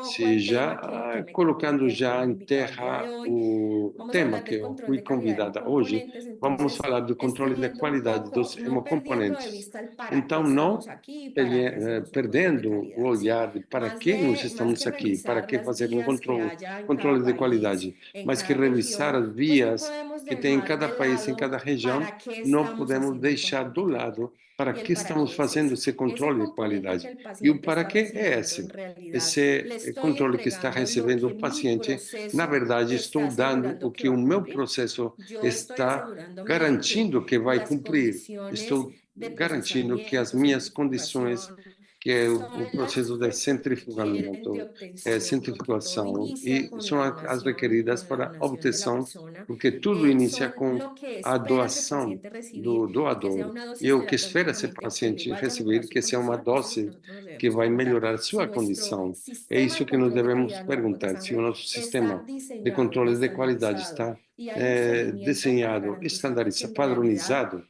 Se já colocando já em terra o tema que eu fui convidada hoje, vamos falar do controle da qualidade dos hemocomponentes. Então, não perdendo o olhar de para que nós estamos aqui, para que fazer um controle de qualidade, mas que revisar as vias que tem em cada país, em cada região, não podemos deixar do lado para que estamos fazendo esse controle de qualidade. E o para que é esse? Esse controle que está recebendo o paciente, na verdade, estou dando o que o meu processo está garantindo que vai cumprir. Estou garantindo que as minhas condições, que é o processo de centrifugamento, centrifugação, e são as requeridas para a obtenção, porque tudo inicia com a doação do doador. E o que espera esse paciente receber, que seja uma dose que vai melhorar a sua condição. É isso que nós devemos perguntar, se o nosso sistema de controle de qualidade está desenhado, estandarizado, padronizado,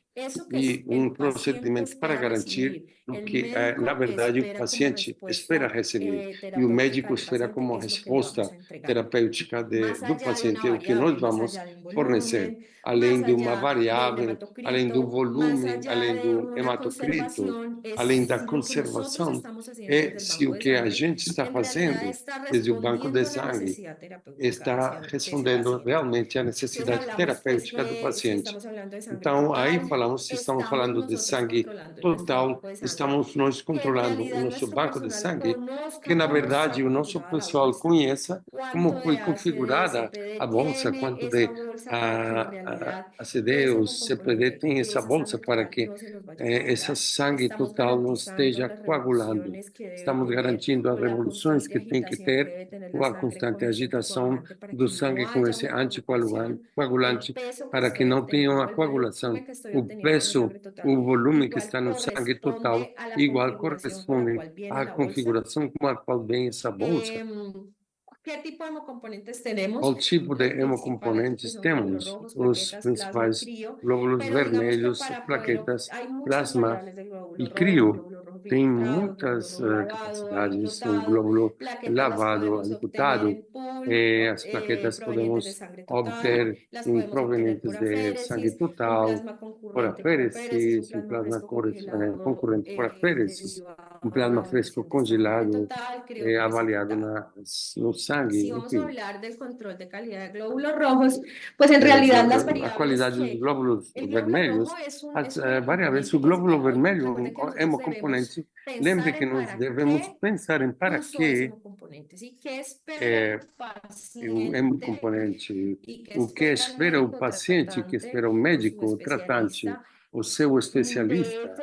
e um procedimento para garantir o que, na verdade, o paciente espera receber e o médico espera como resposta terapêutica do paciente, o que nós vamos fornecer, além de uma variável, além do volume, além do hematocrito, além da conservação, é se o que a gente está fazendo desde o banco de sangue está respondendo realmente à necessidade terapêutica do paciente. Então, aí estamos falando de sangue total, estamos nós controlando o nosso banco de sangue, que na verdade o nosso pessoal conheça como foi configurada a bolsa, quanto de ACD ou CPD tem essa bolsa para que esse sangue total não esteja coagulando. Estamos garantindo as revoluções que tem que ter, com a constante agitação do sangue com esse anticoagulante, para que não tenha uma coagulação. O peso, o volume que está no sangue total, igual corresponde à configuração com a qual vem essa bolsa. Qual tipo de hemocomponentes temos? Os principais glóbulos vermelhos, plaquetas, plasma e crio. tem filtrado, muitas glóbulo lavado, capacidades, o aliquotado, glóbulo plaquetas las lavado, podemos obtener amputado, en pool, as plaquetas provenientes de podemos sangre total, obter las podemos obtener provenientes por de sangue aféresis, un total, plasma por concurrente aféresis, un plasma fresco congelado concurrente por aféresis, plasma derivado fresco de sangre congelado, total, crioprecipitado. avaliado no sangue, Si vamos a enfim. hablar del control de calidad de glóbulos rojos, pues en É, realidad las a variables qualidade dos que glóbulos el glóbulo vermelhos, rojo es as una variáveis, componente o que es glóbulo vermelho recuerden que é nosotros uma debemos componente. Lembre pensar que en nós para devemos qué pensar em para uso ese que componente, ¿sí? ¿Qué espera é, el é um paciente componente, y qué o que espera el espera o médico paciente, que tratante espera o o su médico, o tratante, especialista o seu especialista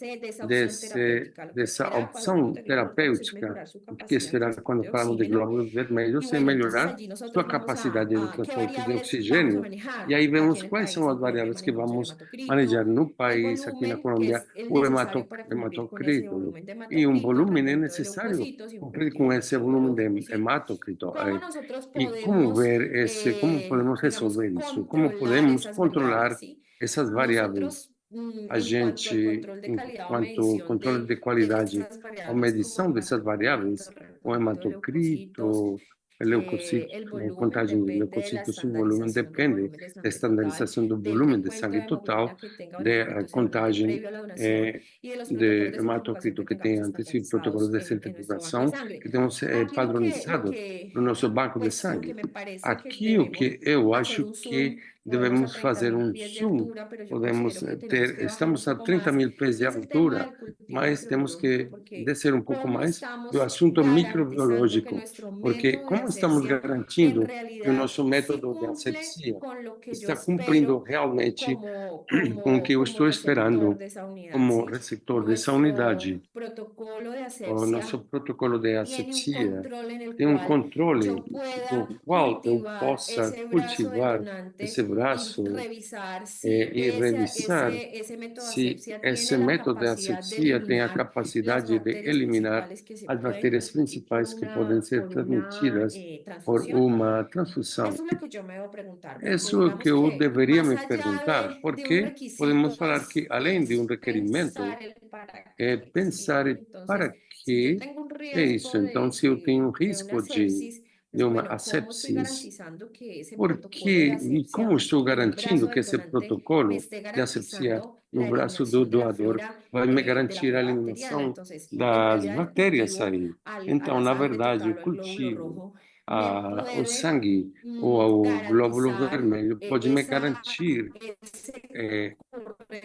de esa opción terapéutica? Lo que dessa espera cuando hablamos opção de glóbulos rojos es terapêutica. mejorar su O que capacidad de esperar transporte quando de falamos de oxígeno. glóbulos Y vermelhos é bueno, entonces melhorar allí sua nosotros vamos capacidade de a qué transporte de variables vamos a oxigênio. manejar. E aí Aquí vemos en el quais país, são en as Colombia, variáveis que manejamos el vamos hematocrito, manejar no el país, aqui na volumen, que Colômbia, es el o necesario para cumplir con ese hematocrito. volumen de E hematocrito, el volume é fragmento de necessário leucocitos y un cumprir poquito com de esse volume glóbulo de rojo, ¿sí? hematócrito. ¿Cómo nosotros E como podemos, ver como podemos digamos, resolver isso? Como controlar podemos esas variables, controlar ¿sí? essas variáveis? Nosotros, A en cuanto al gente, control de calidad o enquanto medición controle de de qualidade esas ou variables como medição el dessas hematocrito, variáveis, el o recuento de leucocitos, hematocrito, leucocitos, el a volumen contagem de depende de la leucocitos, o volume estandarización del depende volumen de da sangre total, estandarização do del volume de recuento sangue de total, hemoglobina que tenga o da hematocrito antes de contagem previo a la donación y de los protocolos de de centrifugación hematocrito que que tem tengamos antes e protocolos estandarizados de en nuestro banco de centrifugação sangre. que temos Aquí padronizados no nosso banco de pues, lo que sangue. me parece que Aqui o debemos que eu hacer acho un que zoom, movemos a devemos 30 fazer mil um pies de zoom, altura, pero yo podemos considero que tenemos ter, que bajar un estamos a poco 30 más, mil pés y de es el tema altura, del cultivo mas temos microbiológico, que porque descer um pouco cómo mais do estamos assunto garantizando que microbiológico, nuestro porque método de como estamos asepsia en garantindo que o realidad nosso sí método de cumple asepsia con lo que yo está cumprindo espero realmente como, com o que eu como estou receptor esperando de esa unidad, como ¿sí? receptor dessa Nuestro unidade. protocolo de O asepsia nosso protocolo de tiene un asepsia control en el tem um cual controle yo pueda no qual eu cultivar possa ese brazo del cultivar donante esse y braço revisar si e revisar ese método de se asepsia esse tiene la método de capacidad de asepsia tem a eliminar las capacidade de bacterias eliminar principales que se as pueden bactérias transmitir principais que podem ser por una transmitidas por transfusión. uma transfusão. Eso es lo que yo me debo preguntar, porque Isso é o que digamos eu que deveria más me allá perguntar, de un porque podemos requisito falar que, além de um requerimento, pensar el para é qué, ¿sí? pensar Entonces, para si yo que tengo un é isso. riesgo Então, se eu tenho um de una risco sepsis, de pues uma bueno, ¿cómo estoy asepsis, garantizando que ese por protocolo de que e como asepsia estou en el brazo garantindo que del esse donante me protocolo esté de asepsia garantizando no la braço do eliminación de la doador flora, vai me de la garantir a flora bacteriana? eliminação Entonces, en das realidad el bactérias cultivo aí? a Então, la na sangre verdade, o total o al glóbulo cultivo, rojo me o puede sangue ou ao glóbulo garantizar vermelho pode me esa, garantir ese eh,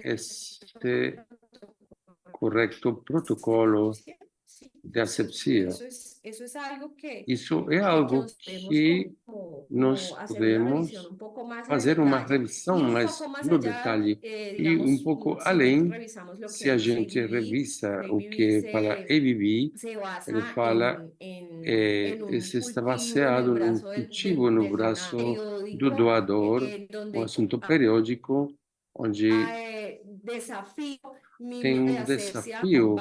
esse correcto correto protocolo asepsia, sí. de asepsia. Eso es algo Isso é que algo nos debemos que nós hacer una revisión podemos un poco más a fazer uma detalle revisão y un mais poco más no allá, detalhe e um digamos, pouco si nosotros além, revisamos lo se que a dice gente ABB, revisa o ABB que fala ABB, se ele basa fala en un esse está cultivo en el baseado num brazo cultivo no del donante braço do periódico, doador, um donde assunto periódico, onde desafío tem mínimo de asepsia desafio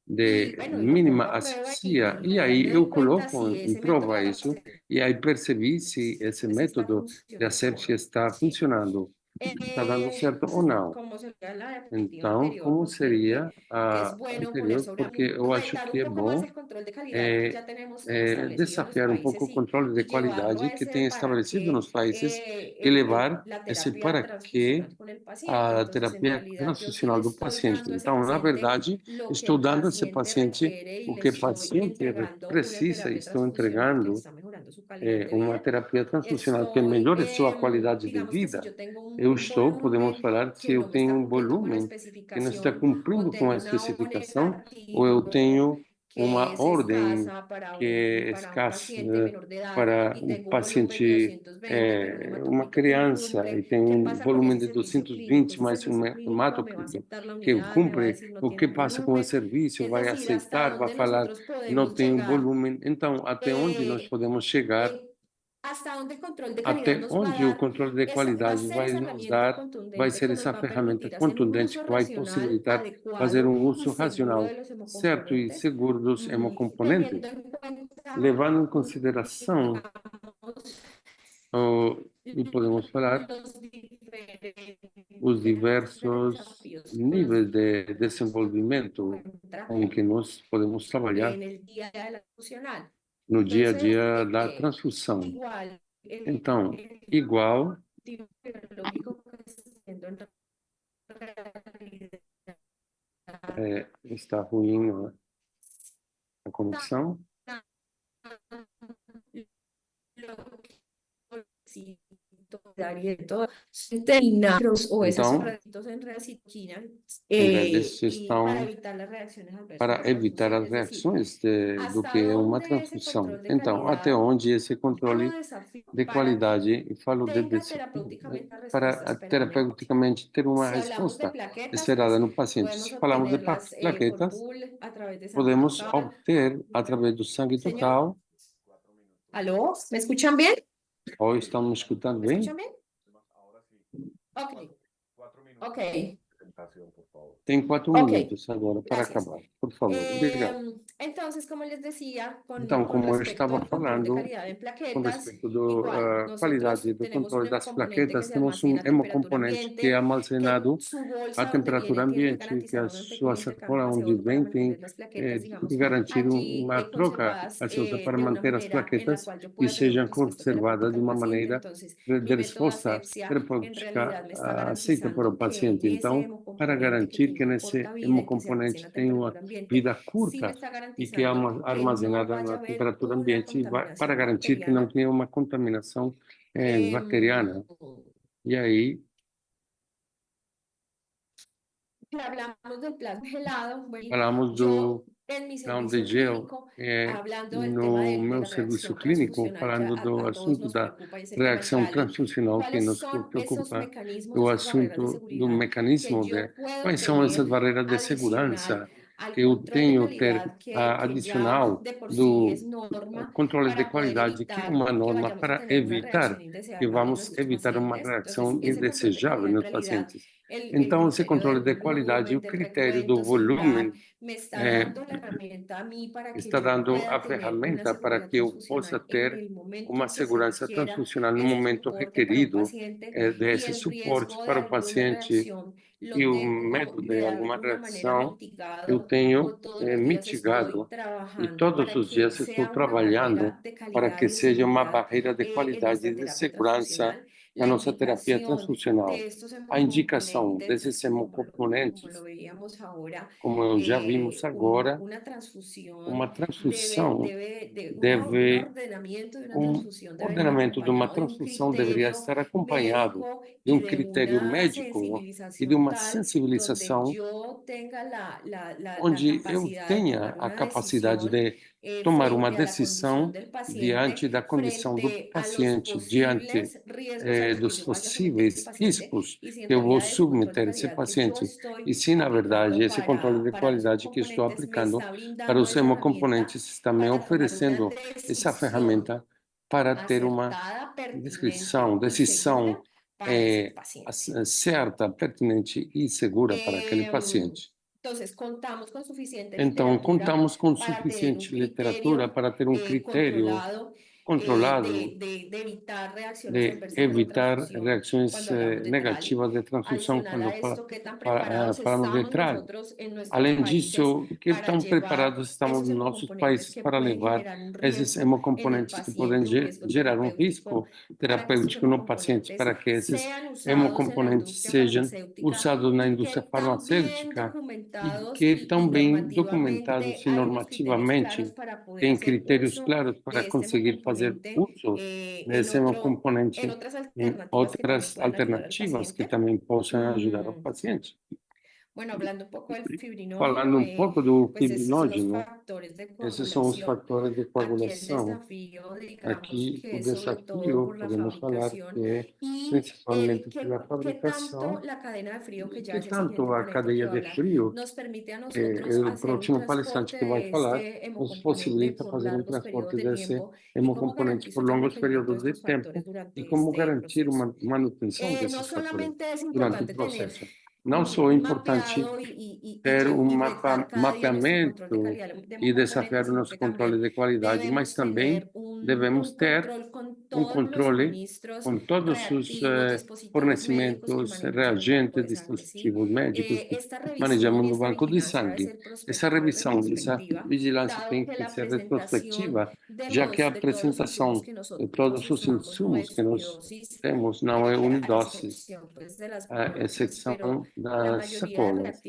de y bueno, y lo mínima pongo a prueba asepsia, y e ahí aí me eu doy cuenta coloco si em ese método prova de isso, asepsia e aí percebi se esse pues está método de asepsia funcionando, está ¿sí? funcionando, está dando certo ou não. Como sería la diapositiva Então, anterior, como considero seria que a es bueno poner anterior, sobre porque eu acho retar que un é poco más bom el control de calidad que ya tenemos establecido en los desafiar um pouco o países controle de y llevarlo qualidade a que ese tem para estabelecido qué, nos países e levar la esse terapia para quê transfusional con el paciente. a Entonces, en terapia realidad, yo sí transfusional le do estoy paciente. dando a ese Então, na paciente verdade, lo que estou el dando a esse paciente paciente requiere y o le que o estoy paciente entregando una precisa, terapia estou transfusional que le entregando está mejorando su calidad de uma vida. terapia transfuncional que Estoy, melhore sua qualidade de digamos que si vida. yo tengo Eu un estou, podemos volumen falar, se que eu no me tenho está um cumpliendo con la volumen que não está especificación o cumprindo com tengo a una orden especificação, ou eu negativo tenho que uma es ordem escasa que é para un escassa paciente menor de edad para y um tengo un volumen de paciente, 220, pero un uma hematocrito que me criança, e cumple, tem ¿qué um pasa con volume ese de servicio clínico? 220 Ese mais um servicio clínico me va a hematócrito aceptar la que unidad, me va a cumpre, decir no o tiene que un passa com o volumen, serviço, es vai decir, hasta aceitar, vai dónde falar, nosotros não podemos tem um llegar, volumen. Então, até onde nós podemos chegar, hasta dónde el control de calidad até nos va a onde o dar, controle de va a qualidade ser vai esa nos herramienta dar, vai contundente ser que nos essa va a ferramenta permitir hacer un contundente uso que vai racional, possibilitar fazer adecuado um y uso seguro de racional, los certo e hemocomponentes, seguro dos hemocomponentes, teniendo en cuenta levando em consideração, digamos, e podemos falar, los os diversos níveis de desenvolvimento em que nós podemos trabalhar no dia a dia da transfusão. Então, igual está ruim a conexão. Então, em vez disso, estão para evitar as reações do que é uma transfusão. Então, até onde esse controle de qualidade, e falo para terapeuticamente ter uma resposta esperada no paciente. Se falamos de plaquetas, podemos obter através do sangue total. ¿Aló? ¿Me escuchan bien? Ou estão me escutando ¿Me bem? escuchan bien? Ok, 4 minutos ok. de presentación, por favor. Tem 4 Ok. minutos agora para Gracias. acabar. Por favor, obrigado. Entonces, como les decía, Então, como eu respecto estava al control de falando, calidad en com plaquetas, respeito da igual, qualidade do nosotros controle tenemos das un plaquetas, componente que se temos almacena a temperatura hemocomponente que é ambiente, armazenado que su bolsa a donde temperatura viene tiene ambiente, que a garantizado un sua pequeño sacola intercambio onde gaseoso para vem tem mantener las plaquetas, digamos, que garantir allí uma troca conservadas gaseosa para de una manter as manera en la plaquetas cual yo e pueda tener una sejam respuesta conservadas terapéutica de al uma paciente. maneira Entonces, de mi método de resposta asepsia en terapêutica realidad me está aceita para o garantizando que paciente. ese Então, para hemocomponente que garantir tiene que una nesse corta vida y que se hemocomponente almacena a tenha uma temperatura ambiente, vida sí me curta está e que é garantizando que no armazenada vaya a na haber temperatura una ambiente e para contaminación garantir que não bacteriana. tenha uma contaminação bacteriana. E aí, Que hablamos del plasma gelado, bueno, falamos yo do en mi plasma de servicio gel, clínico, no hablando del tema de meu la serviço reacción clínico, transfusional, que falando do a todos assunto nos da preocupa y es el tema del reação PALI, transfusional que ¿cuáles nos son esos preocupa, mecanismos, o esas barreras de assunto do seguridad que mecanismo de yo puedo quais são essas tener barreiras de adicional segurança al que eu control de tenho ter calidad que ya adicional de por sí do es norma controle de para poder qualidade, que é evitar uma que norma vayamos a para tener una evitar reacción que indeseable en vamos nuestros evitar uma pacientes? reação Entonces, ese control de indesejável calidad en nos realidad, pacientes. el Então, esse criterio controle del de qualidade, o volumen, del critério do recuento celular, volume, me está dando la herramienta a mí para que está yo dando pueda a tener una ferramenta para seguridad que eu possa transfusional en ter el momento uma en que se segurança requiera transfusional no ese momento soporte para un requerido paciente y desse el suporte riesgo de para o alguna paciente reacción lo e o tengo medo de de alguma alguna manera reação eu mitigado tenho o todos los días estoy mitigado e trabajando todos para os que dias estou sea una barrera trabalhando de para calidad que y de seja uma seguridad barreira de en qualidade nuestra e de terapia segurança transfusional. na La nossa terapia indicación transfusional. de estos A indicação hemocomponentes, desses como hemocomponentes, lo veíamos ahora, como já vimos agora, una transfusión uma transfusão un deve ordenamiento de una um transfusión debe ir ordenamento de uma acompañado de un transfusão deveria criterio estar acompanhado médico de y um de critério una médico e de sensibilización uma tal donde sensibilização yo tenga la onde eu capacidad de tenha tomar a una capacidade decisión de tomar uma frente a la condición decisão del paciente, diante da condição do frente a los paciente, diante posibles riesgos a los que dos yo vaya a someter ese possíveis paciente, riscos y si en que eu vou realidad ese control de submeter esse calidad que yo paciente. estoy E se, na verdade, aplicando esse controle de para los qualidade que estou hemocomponentes me aplicando está para brindando os esa herramienta hemocomponentes está me para tomar una oferecendo essa decisión ferramenta para ter uma acertada, descrição, pertinente y decisão segura para ese paciente. certa, pertinente e segura para aquele paciente. Entonces, contamos con suficiente Então, literatura contamos com para tener un suficiente literatura para ter um critério controlado de evitar reacciones de adversas de la evitar transfusión reações cuando hablamos de TRALI. negativas de transfusão Adicional quando a esto, ¿qué tan falamos preparados de estamos TRALI. nosotros en nuestros Além países disso, que para tão llevar preparados estamos esos nos nossos hemocomponentes países que para pueden levar generar un esses riesgo en el hemocomponentes que podem paciente, un riesgo gerar um terapéutico, risco para que estos terapêutico no paciente, para que esses sean usados en la hemocomponentes industria sejam farmacéutica usados na y indústria que tan bien farmacêutica e documentados que y tão bem normativamente documentados e hay unos criterios claros normativamente para poder têm hacer critérios uso claros de para este conseguir fazer hemocomponente uso desse en hemocomponente otras em alternativas que también pueden ayudar al alternativas que também possam ajudar o paciente. paciente. Bueno, hablando un poco del Falando fibrinógeno, um pouco do pues estos son los fibrinógeno, factores de esses são os coagulación. fatores de Aquí el coagulação. desafío, digamos Aqui, que o es sobre todo desafio, por la podemos falar fabricación que é y principalmente que, pela que fabricação, tanto la cadena de frío, que ya que es el tanto siguiente a ponente que cadeia va a de hablar, frio, nos permite a que nosotros é o hacer un próximo palestrante transporte que vai de falar, este nos hemocomponente possibilita por fazer um largos periodos transporte de desse tiempo y cómo hemocomponente garantizo por el longos mantenimiento de períodos de estos factores tempo e durante como este garantir proceso. uma manutenção No desses fatores solamente es durante o importante tener processo. Não só é importante mapeado ter y retar cada día nuestro control de mapeamento calidad de e desafiar hemocomponentes, o sino nosso que controle también de qualidade, mas debemos também tener devemos ter controle com todos os fornecimentos, reagentes, dispositivos médicos que manejamos no banco de sangue. Essa revisão, essa vigilância tem que ser retrospectiva, já que a apresentação de todos os insumos que nós temos não é unidose, a exceção das sacolas,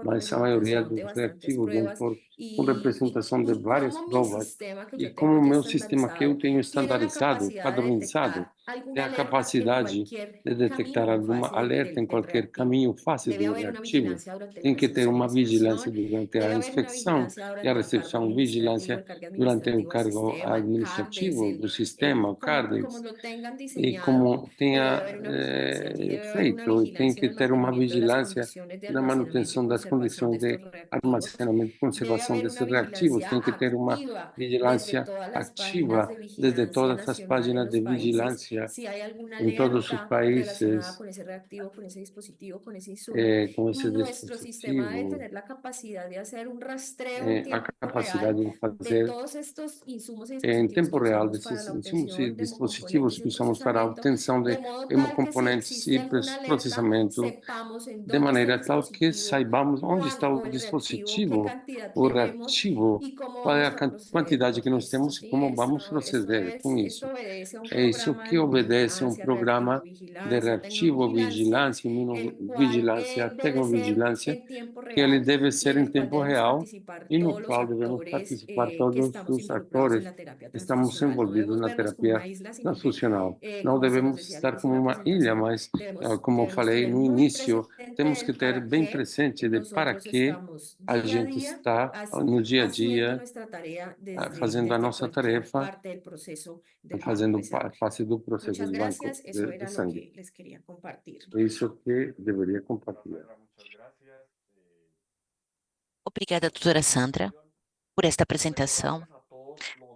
mas a maioria dos reativos vem com representação de várias provas. E como o meu sistema que eu tenho estandarizado, padronizado, tem a capacidade de detectar alguma alerta em qualquer caminho fácil do reativo, tem que ter uma vigilância durante a inspeção e a recepção, vigilância durante o cargo administrativo do sistema, o CARDEX, e como tenha feito, tem que ter uma vigilância na manutenção das condições de armazenamento e conservação desses reativos, tem que ter uma vigilância ativa desde todas as páginas de vigilância em todos os países com esse dispositivo, a capacidade de fazer em tempo real desses insumos e dispositivos que usamos para a obtenção de hemocomponentes e processamento, de maneira tal que saibamos onde está o dispositivo, o reativo, qual é a quantidade que nós temos e como vamos proceder com isso. É isso que obedece a um programa de reativo, vigilância, imunovigilância, tecnovigilância, que ele deve ser em tempo real e no qual devemos participar todos os atores que estamos envolvidos na terapia transfusional. Não devemos estar como uma ilha, mas, como eu falei no início, temos que ter bem presente de para que a gente está no dia a dia fazendo a nossa tarefa, fazendo parte do processo de banco de sangue. É isso que deveria compartilhar. Obrigada, doutora Sandra, por esta apresentação.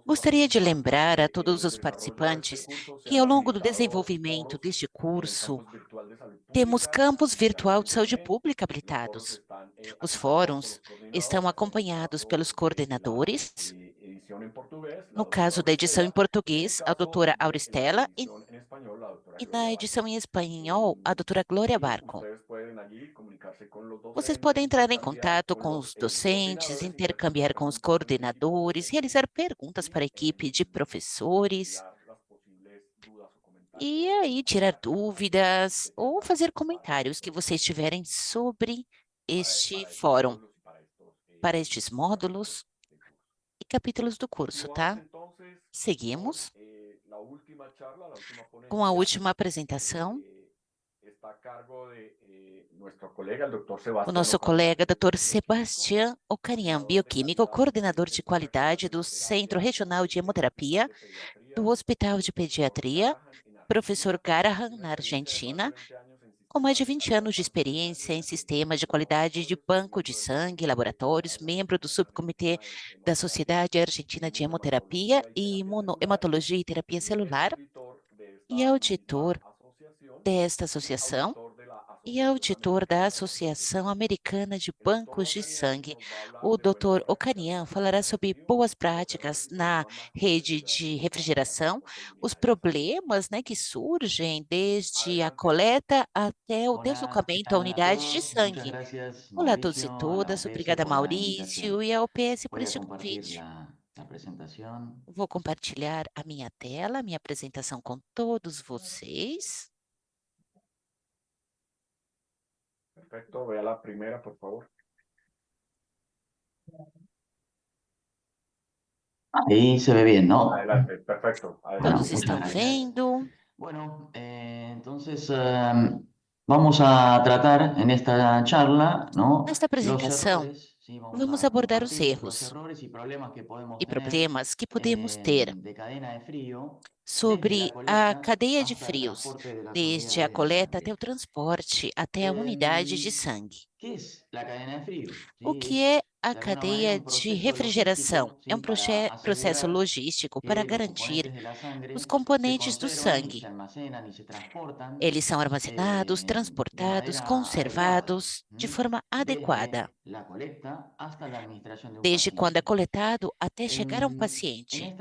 Gostaria de lembrar a todos os participantes que, ao longo do desenvolvimento deste curso, temos campus virtual de saúde pública habilitados. Os fóruns estão acompanhados pelos coordenadores. No caso da edição em português, a doutora Auristela, e na edição em espanhol, a doutora Glória Barco. Vocês podem entrar em contato com os docentes, intercambiar com os coordenadores, realizar perguntas para a equipe de professores e aí tirar dúvidas ou fazer comentários que vocês tiverem sobre este fórum, para estes módulos e capítulos do curso, tá? Seguimos com a última apresentação. O nosso colega, Dr. Sebastião Ocarian, bioquímico, coordenador de qualidade do Centro Regional de Hemoterapia do Hospital de Pediatria, professor Garrahan, na Argentina, com mais de 20 anos de experiência em sistemas de qualidade de banco de sangue, laboratórios, membro do subcomitê da Sociedade Argentina de Hemoterapia e Imunohematologia e Terapia Celular, e auditor desta associação, e auditor da Associação Americana de Bancos de Sangue. O Dr. Ocarian falará sobre boas práticas na rede de refrigeração, os problemas, que surgem desde a coleta até o deslocamento à unidade de sangue. Olá a todos e todas, obrigada Maurício e ao PS por este convite. Vou compartilhar a minha tela, a minha apresentação com todos vocês. Perfecto, vea la primera, por favor. Ahí se ve bien, ¿no? Adelante, perfecto. Adelante. Todos estão vendo? Bueno, entonces vamos a tratar en esta charla, ¿no? Nesta apresentação, vamos abordar os erros e problemas que podemos ter sobre a cadeia de frios, desde a coleta até o transporte, até a unidade de sangue. O que é a cadeia de refrigeração? É um processo logístico para garantir os componentes do sangue. Eles são armazenados, transportados, conservados de forma adequada, desde quando é coletado até chegar a um paciente.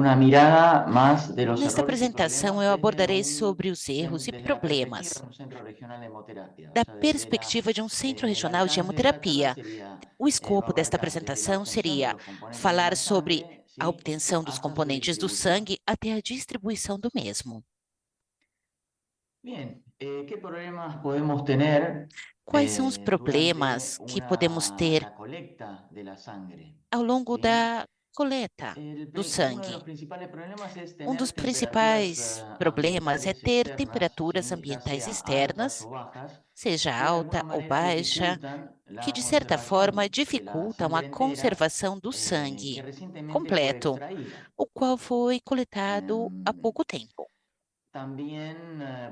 una mirada más de los Nesta errores y apresentação, problemas eu desde abordarei un- sobre os erros e desde la perspectiva problemas de un centro regional de hemoterapia, o da sea, perspectiva de um centro el regional de alcance de esta charla hemoterapia. sería, O va a escopo desta abarcar desde la apresentação obtención de seria los componentes de falar la sobre sangre, a ¿sí? obtenção dos hasta su componentes do distribución. sangue até a distribuição do mesmo. Bien, ¿qué problemas podemos tener Quais são os durante problemas que podemos ter la colecta de la sangre? ao longo ¿Sí? da coleta do Uno de los sangue? principales problemas es Um tener dos temperaturas principais problemas é ambientales ter externas, temperaturas ¿sí? ya ambientais sea altas externas, o bajas, seja que de alguna alta ou manera baixa, dificultan que la de certa forma conservación de la dificultam a sangre entera conservação do que sangue recientemente fue completo, extraída. o qual foi coletado há Em, pouco tempo. También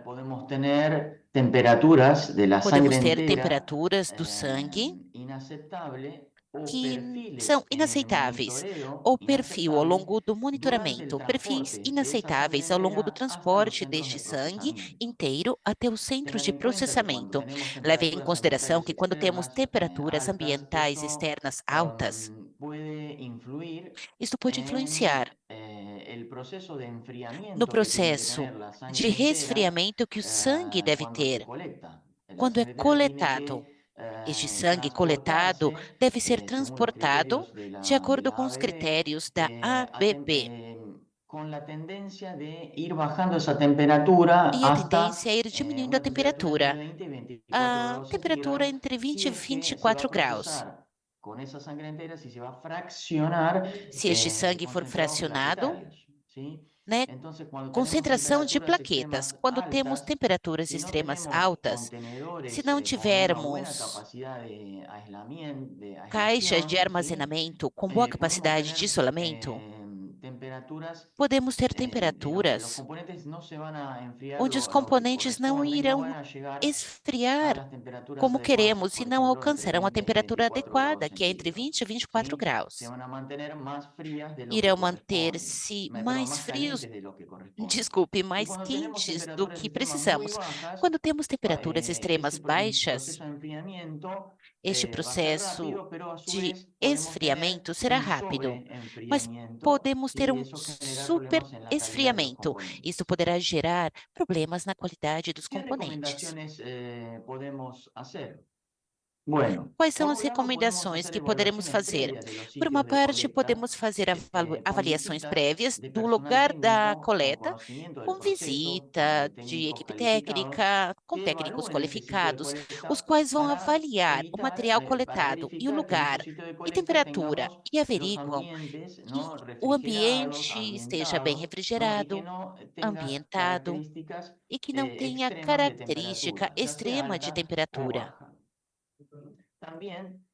podemos tener temperaturas de la Podemos sangre ter entera temperaturas do sangue inaceptable o que são perfiles en el inaceitáveis, monitoreo ou perfil ao inaceptables longo do durante el monitoramento, perfis transporte de esa sangre inaceitáveis ao longo do entera hasta los transporte centros de deste sangue procesamiento. inteiro até os centros Tener de en cuenta que cuando processamento. tenemos Leve em temperaturas consideração ambientales que quando temos externas temperaturas altas, ambientais eso externas altas, puede influir isto pode influenciar el proceso de no enfriamiento que tiene que processo tener la de sangre entera resfriamento que o sangue deve cuando se ter colecta. La quando é sangre entera tiene coletado. que Este sangue coletado transportarse deve ser según los transportado criterios de de de acordo la com os ABB, critérios da ABB. con la tendencia de ir bajando esa temperatura E a hasta tendência é ir diminuindo a una temperatura entre temperatura. 20 y 24 A grados temperatura centígrados, entre si 20 e es que se va 24 a graus. procesar con esa sangre entera, si se va a fraccionar Se este sangue for concentrados fracionado, plaquetarios, ¿sí? né, Entonces, cuando tenemos concentração de temperaturas plaquetas. extremas Quando temos altas, temperaturas si no extremas tenemos altas, se contenedores não con una buena tivermos capacidad de aislamiento, de caixas de aislación, ¿sí? armazenamento com boa Podemos capacidade de tener isolamento, temperaturas podemos ter en los que los temperaturas componentes no se van a enfriar onde os lo que componentes não corresponde y no irão van a llegar a esfriar las temperaturas como adecuadas, queremos e por não ejemplo, entre alcançarão a 20 y temperatura 24 grados adequada, que é entre centígrados. 20 e 24 ¿Sí? Se graus. van a mantener más frías de lo que Irão corresponde, manter-se perdón, mais más frios, calientes de lo que corresponde. desculpe, Y mais cuando tenemos quentes do temperaturas que extremas muy precisamos. bajas, Quando temos temperaturas extremas baixas, proceso de enfriamiento este va a ser processo rápido, pero a su de vez podemos tener esfriamento será un rápido, mas sobreenfriamiento, podemos ter ¿sí? um Eso genera super problemas en la calidad de los esfriamento. componentes. Isso poderá gerar problemas na qualidade dos ¿Qué componentes. recomendaciones podemos hacer? Bueno, Quais são por as un lado podemos recomendações hacer que poderemos evaluaciones fazer? previas de los Por sitios uma de parte, colecta podemos fazer con avaliações visitas prévias de do personal lugar da técnico con coleta, conocimiento del com proceso, visita de de técnicos equipe calificados técnica, com que técnicos evalúen ese sitio de qualificados, os colecta quais vão para avaliar o material para coletado e o verificar que en esos lugar sitios de e colecta temperatura tengamos e los averiguam ambientes, que ¿no? o refrigerados, ambiente esteja bem ambientados, ¿no? Y que refrigerado, no tenga ambientado características e que não tenha extremas de característica temperatura, ya sea extrema de alta o temperatura. baja. También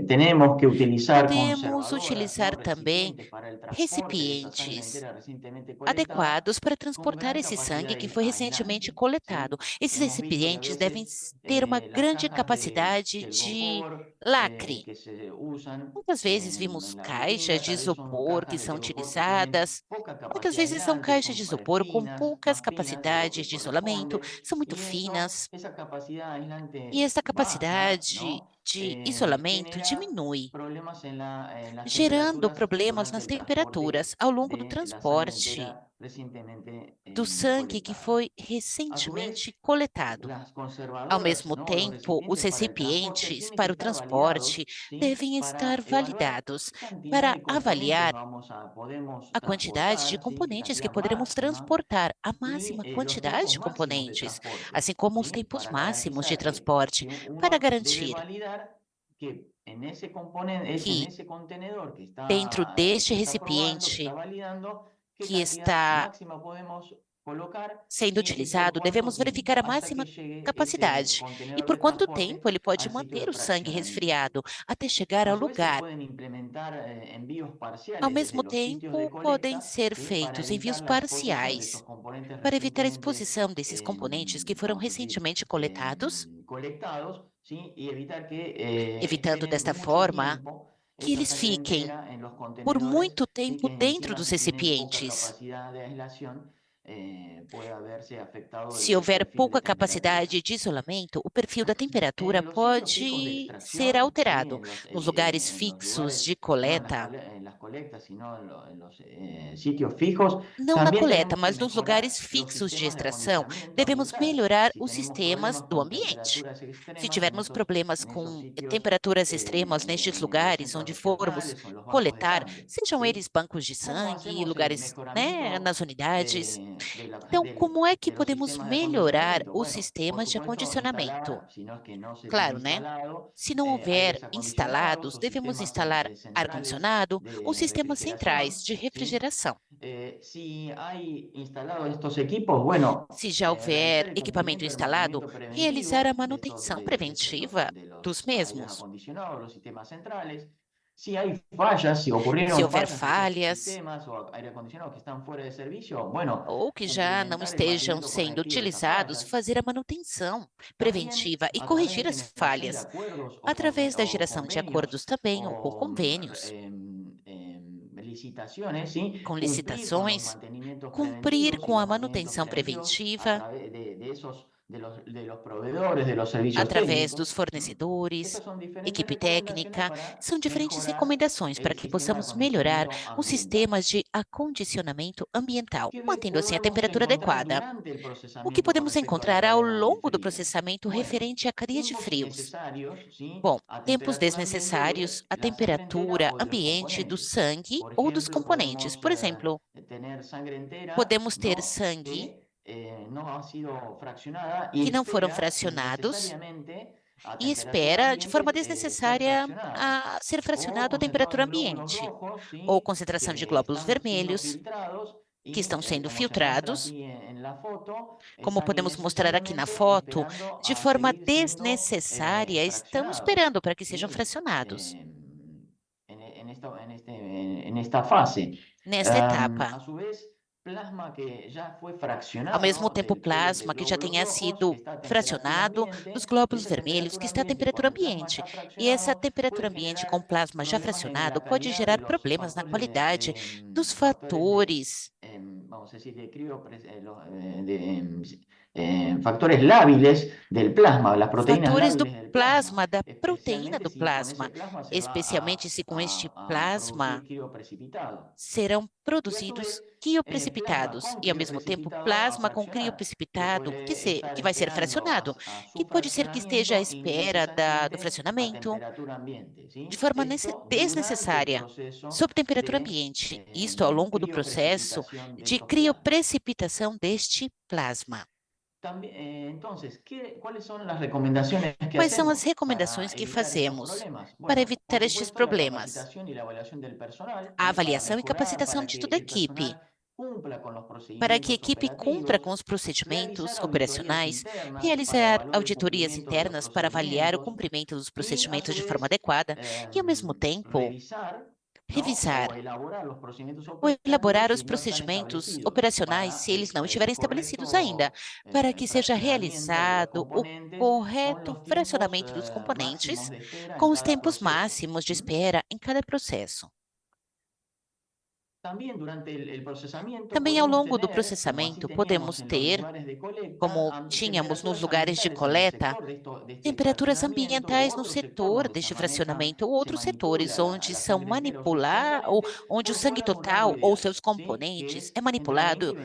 tenemos que utilizar Podemos conservadoras, ¿no? utilizar também recipientes para el transporte de esa sangre recipientes entera recientemente colectada adequados para con transportar gran esse sangue capacidad que foi recentemente aislante, coletado. ¿sí? Esses Hemos visto que a recipientes devem veces ter uma las grande cajas capacidade del de Gopor lacre. que se usan Muitas vezes vimos en la caixas Argentina, de tal vez son isopor que cajas são de Gopor que tienen utilizadas. poca Muitas capacidad vezes são aislante, caixas de son isopor com finas, poucas más finas de lo que capacidades de isolamento, corresponde, são muito y finas, esa capacidad e aislante essa baja, capacidade ¿no? de isolamento Genera diminui, problemas en las gerando temperaturas problemas durante nas el transporte temperaturas ao longo do de la sangre transporte entera recientemente do sangue que colectada. foi A su recentemente vez, coletado. las Ao conservadoras, mesmo ¿no? Los tempo, os recipientes para el transporte recipientes tienen que para o estar validados, transporte ¿sí? devem estar Para evaluar validados qué cantidad para de componentes avaliar podemos a quantidade de transportar, ¿sí? Qué componentes que cantidad poderemos máxima transportar, a y máxima los quantidade tiempos de máximos de componentes, transporte, assim como os ¿sí? tempos Para máximos de garantizar transporte, que para uno debe garantir validar que en ese componente, en que ese contenedor dentro deste que está probando, que está recipiente validando, qué que cantidad está máxima podemos colocar sendo y por utilizado, devemos cuánto verificar tiempo, a hasta que máxima llegue ese capacidade e contenedor por de quanto tempo transporte ele pode al sitio de manter o sangue fraccionamiento. resfriado até chegar A ao su vez, se lugar. pueden implementar envíos Ao parciales desde mesmo los sitios de tempo, podem colecta, ser ¿sí? Para feitos envios evitar la exposición de parciais estos componentes para evitar a recientemente, exposição desses componentes que foram vamos a decir, recentemente coletados, colectados, ¿sí? Y evitar que evitando esperen desta mucho forma tiempo que esa eles sangre fiquem entera en los por contenedores, muito ¿sí? tempo Que dentro encima dos si tienen poca recipientes. capacidad de aislación, Se houver pouca capacidade de isolamento, o perfil da temperatura pode ser alterado. Nos lugares fixos de coleta, não na coleta, mas nos lugares fixos de extração, devemos melhorar os sistemas do ambiente. Se tivermos problemas com temperaturas extremas nestes lugares onde formos coletar, sejam eles bancos de sangue, lugares, nas unidades. Então, como é que podemos melhorar os sistemas de acondicionamento? Claro, né? Se não houver instalados, devemos instalar ar-condicionado ou sistemas centrais de refrigeração. Se já houver equipamento instalado, realizar a manutenção preventiva dos mesmos. Se houver falhas ou que já não estejam sendo utilizados, fazer a manutenção preventiva e corrigir as falhas através da geração de acordos também ou com convênios, com licitações, cumprir com a manutenção preventiva através dos fornecedores, equipe técnica. São diferentes recomendações para que possamos melhorar os sistemas de acondicionamento ambiental, mantendo assim a temperatura adequada. O que podemos encontrar ao longo do processamento referente à cadeia de frios? Bom, tempos desnecessários, a temperatura ambiente do sangue ou dos componentes. Por exemplo, podemos ter sangue que não foram fracionados e espera de forma desnecessária a ser fracionado a temperatura ambiente, ou concentração de glóbulos vermelhos que estão sendo filtrados, como podemos mostrar aqui na foto, de forma desnecessária, estão esperando para que sejam fracionados nesta etapa. Ao mesmo tempo, plasma que já tenha sido fracionado dos glóbulos vermelhos, que está a temperatura ambiente. E essa temperatura ambiente com plasma já fracionado pode gerar problemas na qualidade dos fatores. Fatores lábiles do plasma, da proteína do plasma, especialmente se com este plasma serão produzidos crioprecipitados e, ao mesmo tempo, plasma com crioprecipitado, que vai ser fracionado, que pode ser que esteja à espera do fracionamento de forma desnecessária, sob temperatura ambiente, isto ao longo do processo de crioprecipitação deste plasma. Quais são as recomendações que fazemos para evitar estes problemas? A avaliação e capacitação de toda a equipe, para que a equipe cumpra com os procedimentos operacionais, realizar auditorias internas para avaliar o cumprimento dos procedimentos de forma adequada e, ao mesmo tempo, revisar ou elaborar os procedimentos operacionais se eles não estiverem estabelecidos ainda, para que seja realizado o correto fracionamento dos componentes com os tempos máximos de espera em cada processo. Também ao longo do processamento, podemos ter, como tínhamos nos lugares de coleta, temperaturas ambientais no setor deste fracionamento ou outros setores onde são ou onde o sangue total ou seus componentes é manipulado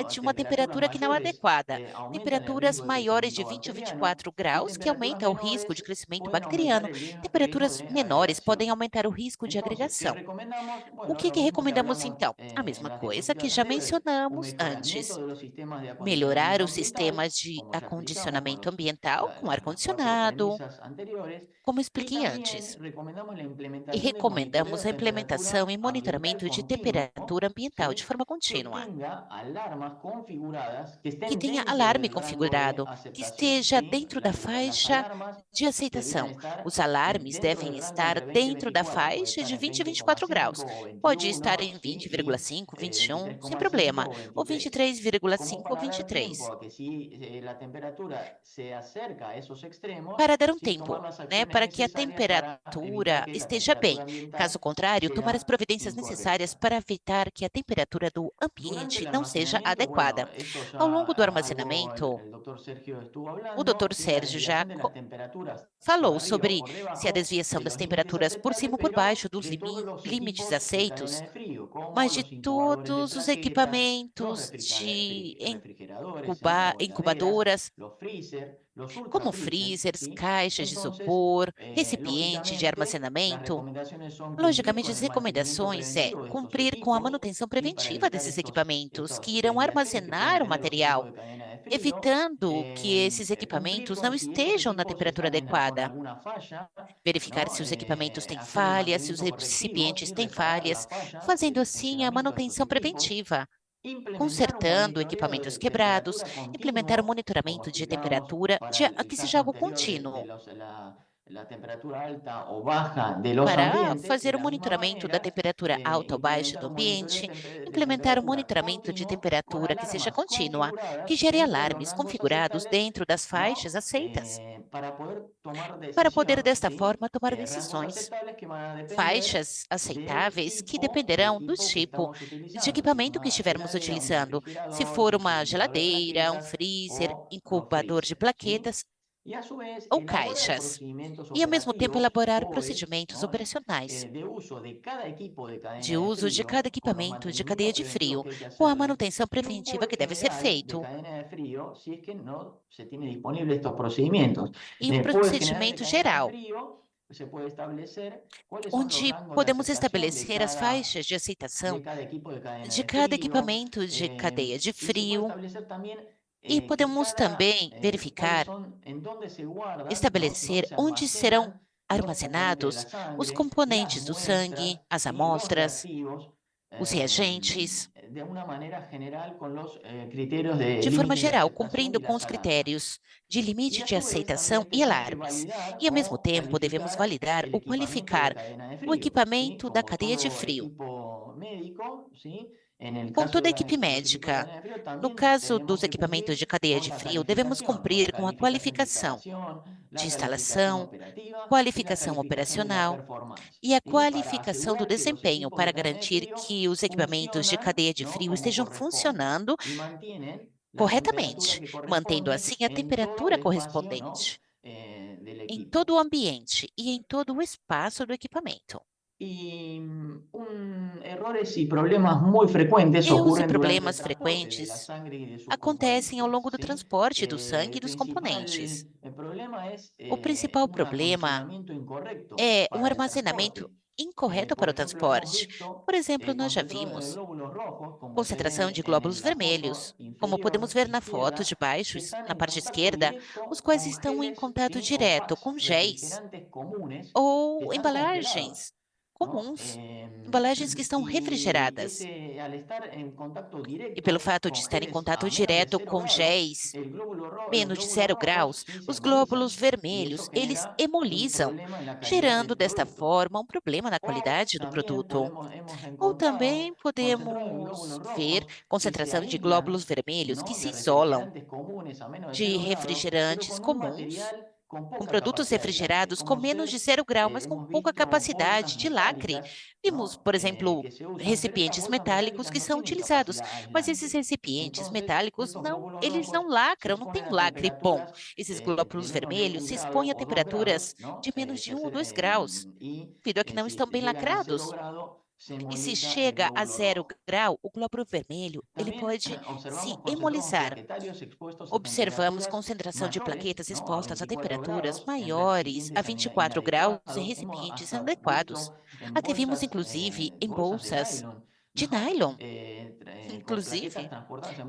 de uma temperatura que não é adequada. Temperaturas maiores de 20 ou 24 graus, que aumenta o risco de crescimento bacteriano. Temperaturas menores podem aumentar o risco de agregação. O que recomendamos, então? A mesma coisa que já mencionamos antes. Melhorar os sistemas de acondicionamento ambiental com ar-condicionado, como expliquei antes. E recomendamos a implementação e monitoramento de temperatura ambiental de forma contínua. Que tenha alarme configurado, que esteja dentro da faixa de aceitação. Os alarmes devem estar dentro da faixa de 20 a 24 graus. graus. Pode estar em 20,5, 21, sem problema, ou 23,5 ou 23. Para dar um tempo, né, para que a temperatura esteja bem. Caso contrário, tomar as providências necessárias para evitar que a temperatura do ambiente não seja adequada. Ao longo do armazenamento, o Dr. Sérgio já falou sobre se a desviação das temperaturas por cima ou por baixo dos limites aceitos, mas de todos os equipamentos de incubadoras, como freezers, caixas de isopor, recipiente de armazenamento. Logicamente, as recomendações é cumprir com a manutenção preventiva desses equipamentos que irão armazenar o material, evitando que esses equipamentos não estejam na temperatura adequada. Verificar se os equipamentos têm falhas, se os recipientes têm falhas, fazendo assim a manutenção preventiva. Consertando equipamentos quebrados, implementar o monitoramento de temperatura, que seja algo contínuo. Para fazer o monitoramento da temperatura alta ou baixa do ambiente, implementar o monitoramento de temperatura que seja contínua, que gere alarmes configurados dentro das faixas aceitas, para poder desta forma tomar decisões. Faixas aceitáveis que dependerão do tipo de equipamento que estivermos utilizando, se for uma geladeira, um freezer, incubador de plaquetas ou caixas, e ao mesmo tempo elaborar procedimentos operacionais de uso de cada equipamento de cadeia de frio, com a manutenção preventiva que deve ser feito. E um procedimento geral, onde podemos estabelecer as faixas de aceitação de cada equipamento de cadeia de frio, e podemos também verificar, estabelecer onde serão armazenados os componentes do sangue, as amostras, os reagentes, de forma geral, cumprindo com os critérios de limite de aceitação e alarmes. E, ao mesmo tempo, devemos validar ou qualificar o equipamento da cadeia de frio com toda a equipe médica. No caso dos equipamentos de cadeia de frio, devemos cumprir com a qualificação de instalação, qualificação operacional e a qualificação do desempenho para garantir que os equipamentos de cadeia de frio estejam funcionando corretamente, mantendo assim a temperatura correspondente em todo o ambiente e em todo o espaço do equipamento. Erros e problemas frequentes acontecem ao longo do transporte do sangue e dos componentes. O principal problema é um armazenamento incorreto para o transporte. Por exemplo, nós já vimos concentração de glóbulos vermelhos, como podemos ver na foto de baixo, na parte esquerda, os quais estão em contato direto com géis ou embalagens comuns, embalagens que estão refrigeradas. E pelo fato de estar em contato direto com géis menos de 0 graus, os glóbulos vermelhos, eles hemolizam, gerando desta forma um problema na qualidade do produto. Ou também podemos ver concentração de glóbulos vermelhos que se isolam de refrigerantes comuns, com produtos refrigerados com menos de 0 grau, mas com pouca capacidade de lacre. Vimos, por exemplo, recipientes metálicos que são utilizados, mas esses recipientes metálicos eles não lacram, não tem um lacre bom. Esses glóbulos vermelhos se expõem a temperaturas de menos de 1 ou 2 graus, devido a que não estão bem lacrados. E se chega a 0 grau, o glóbulo vermelho ele pode se hemolizar. Observamos concentração de plaquetas expostas a temperaturas maiores a 24 graus em recipientes inadequados. Até vimos, inclusive, em bolsas de nylon, inclusive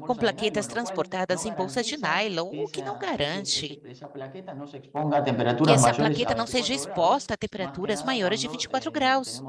com plaquetas transportadas em bolsas de nylon, o que não garante que essa plaqueta não seja exposta a temperaturas maiores de 24 graus.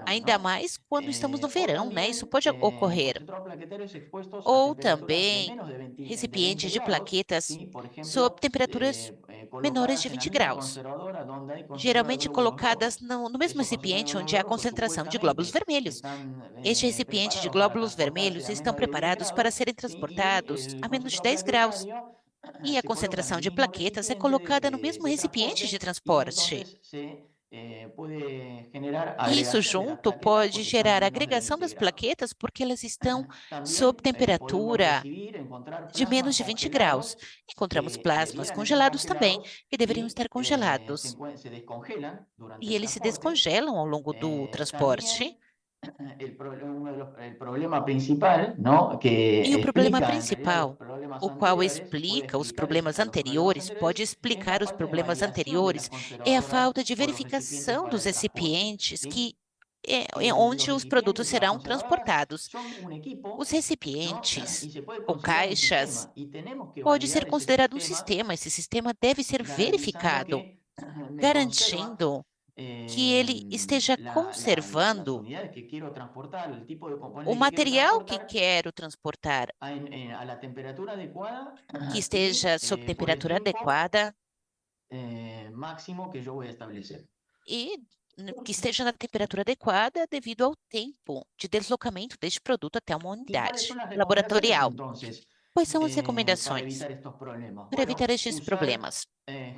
ainda mais quando estamos no verão, né? Isso pode ocorrer. concentrados plaquetarios expuestos a Ou temperaturas de também menos de 20 recipientes de grados, plaquetas ¿sí? Por sob ejemplo, temperaturas menores colocadas de en la 20 misma graus, conservadora donde hay concentrados geralmente glóbulos colocadas rojos. no mesmo Esos concentrados recipiente glóbulos onde há rojos concentração de glóbulos supuestamente vermelhos. están Este recipiente de preparados para glóbulos transportarse vermelhos a estão menos de 10 preparados para grados, serem ¿sí? Y transportados el a menos de concentrado 10 graus. plaquetario E a se coloca en concentração el de mismo plaquetas é recipiente colocada no mesmo de recipiente de transporte y transporte. entonces se puede generar Isso agregación de las junto plaquetas pode porque están a gerar menos de agregação 20 das grados. plaquetas porque elas estão sob También podemos temperatura recibir, encontrar de menos plasmas de 20 graus. congelados Encontramos que plasmas debieran estar congelados também, congelados que deveriam y estar congelados. se descongelan durante E el eles se transporte. descongelam ao longo do transporte. También el problema principal, ¿no? Que E o problema explica en realidad los principal, problemas o qual anteriores, puede explica os explicar problemas los problemas anteriores, pode anteriores, es la explicar os falta de problemas validación de anteriores, las é a conservadoras falta de o los recipientes verificação para dos el transporte, recipientes ¿sí? onde Los os produtos recipientes y las serão conservadoras transportados. son un Os equipo, ¿no? recipientes Y se puede ou considerar un caixas sistema y tenemos que pode ser validar ese considerado um sistema sistema. Esse sistema deve ser garantizando verificado, que me conserva garantindo que ele esteja las conservando unidades que quiero transportar, el tipo de o componente que quiero material que transportar quero transportar, a la temperatura adecuada que y esteja sob por el temperatura tiempo adequada máximo que yo voy a establecer. e que esteja na temperatura adequada devido ao tempo de deslocamento deste produto até uma ¿Y cuáles son unidade las recomendaciones laboratorial. entonces Quais são as para recomendações evitar estos problemas? para evitar Bueno, estes usar problemas?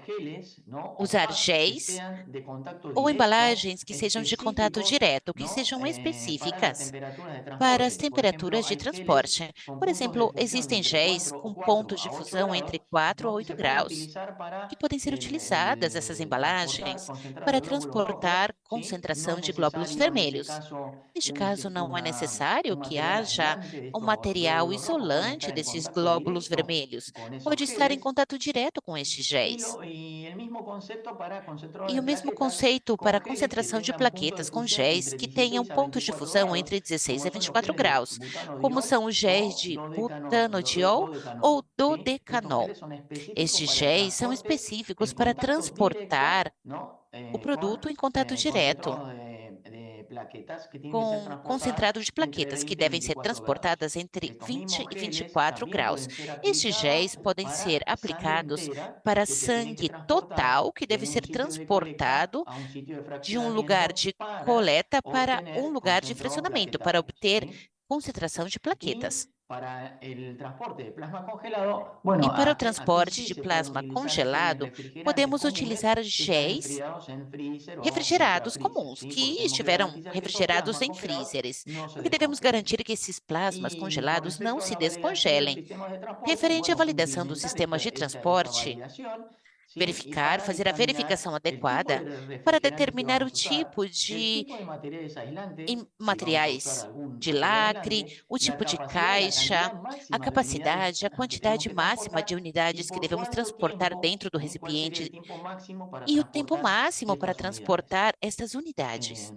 geles, ¿no? O Usar fasos que géis sean de contacto ou directo, embalagens que sejam de contato específicos, direto, que ¿no? sejam Para las específicas temperaturas de para as transporte. Por ejemplo, temperaturas de hay geles transporte. con Por puntos de exemplo, fusión existem entre géis com 4 pontos a de 8 fusão grados, entre 4 a ¿no? Que 8 se pueden graus, utilizar para que podem ser utilizadas essas transportar embalagens concentrados para de glóbulos rojos, transportar ¿sí? No concentração es de glóbulos necesario en este vermelhos. caso Neste caso, não é necessário un que material haja aislante de um estos material glóbulos rojos, pueden isolante estar en desses contacto glóbulos directo vermelhos. con esos Pode estar em geles. contato direto com estes géis. Y el mismo concepto para concentrados E de o mesmo plaquetas conceito con para geles que concentração de tengan punto de plaquetas com fusión géis entre que tenham 16 a pontos de 24 fusão grados, entre 16 como a son los 24 geles de graus, como butanodiol são os géis o de butanodiol ou dodecanol, ¿sí? Estos dodecanol. geles son específicos Estes para el géis são transporte específicos en para contacto directo, transportar ¿no? o produto em contato direto Concentrados de plaquetas que tienen que ser com transportadas concentrado de entre plaquetas que 20 y devem ser 24 grados. transportadas entre Estos 20 mismos e geles 24 también graus. pueden ser Estes aplicados géis podem ser para sangre aplicados entera para que se tienen que sangue transportar total, que deve desde un ser sitio de colecta transportado a un sitio de de um lugar fraccionamiento de para coleta para um obtener lugar de concentrados fracionamento, para plaquetarios, obter ¿sí? concentração de plaquetas. Y para el transporte de plasma congelado, E bueno, para o aquí transporte sí de se pueden plasma utilizar geles congelado, refrigerantes podemos comunes utilizar que están géis enfriados en freezer o refrigerados ultrafreezer, comuns, ¿sí? que Porque tenemos que estiveram garantizar que esos refrigerados plasmas em congelados freezers, no se porque devemos descongelen. garantir que esses plasmas Y con congelados não respecto a se la validación de los descongelem. sistemas de transporte, Referente à bueno, validação dos implementar sistemas de esa transporte, validación, ¿sí? Y verificar, para fazer a examinar verificação el tipo adequada de para refrigerante que determinar o vamos a usar, tipo el de tipo de materiales aislantes, si vamos a usar materiais algún de material lacre, aislante, o la tipo de capacidad, la caixa, cantidad a máxima de unidades capacidade, a que tenemos quantidade que máxima de transportar y unidades que por devemos cuánto transportar tiempo, dentro do cuál sería el recipiente tiempo máximo para e o tempo transportar máximo para estas unidades. transportar estas unidades.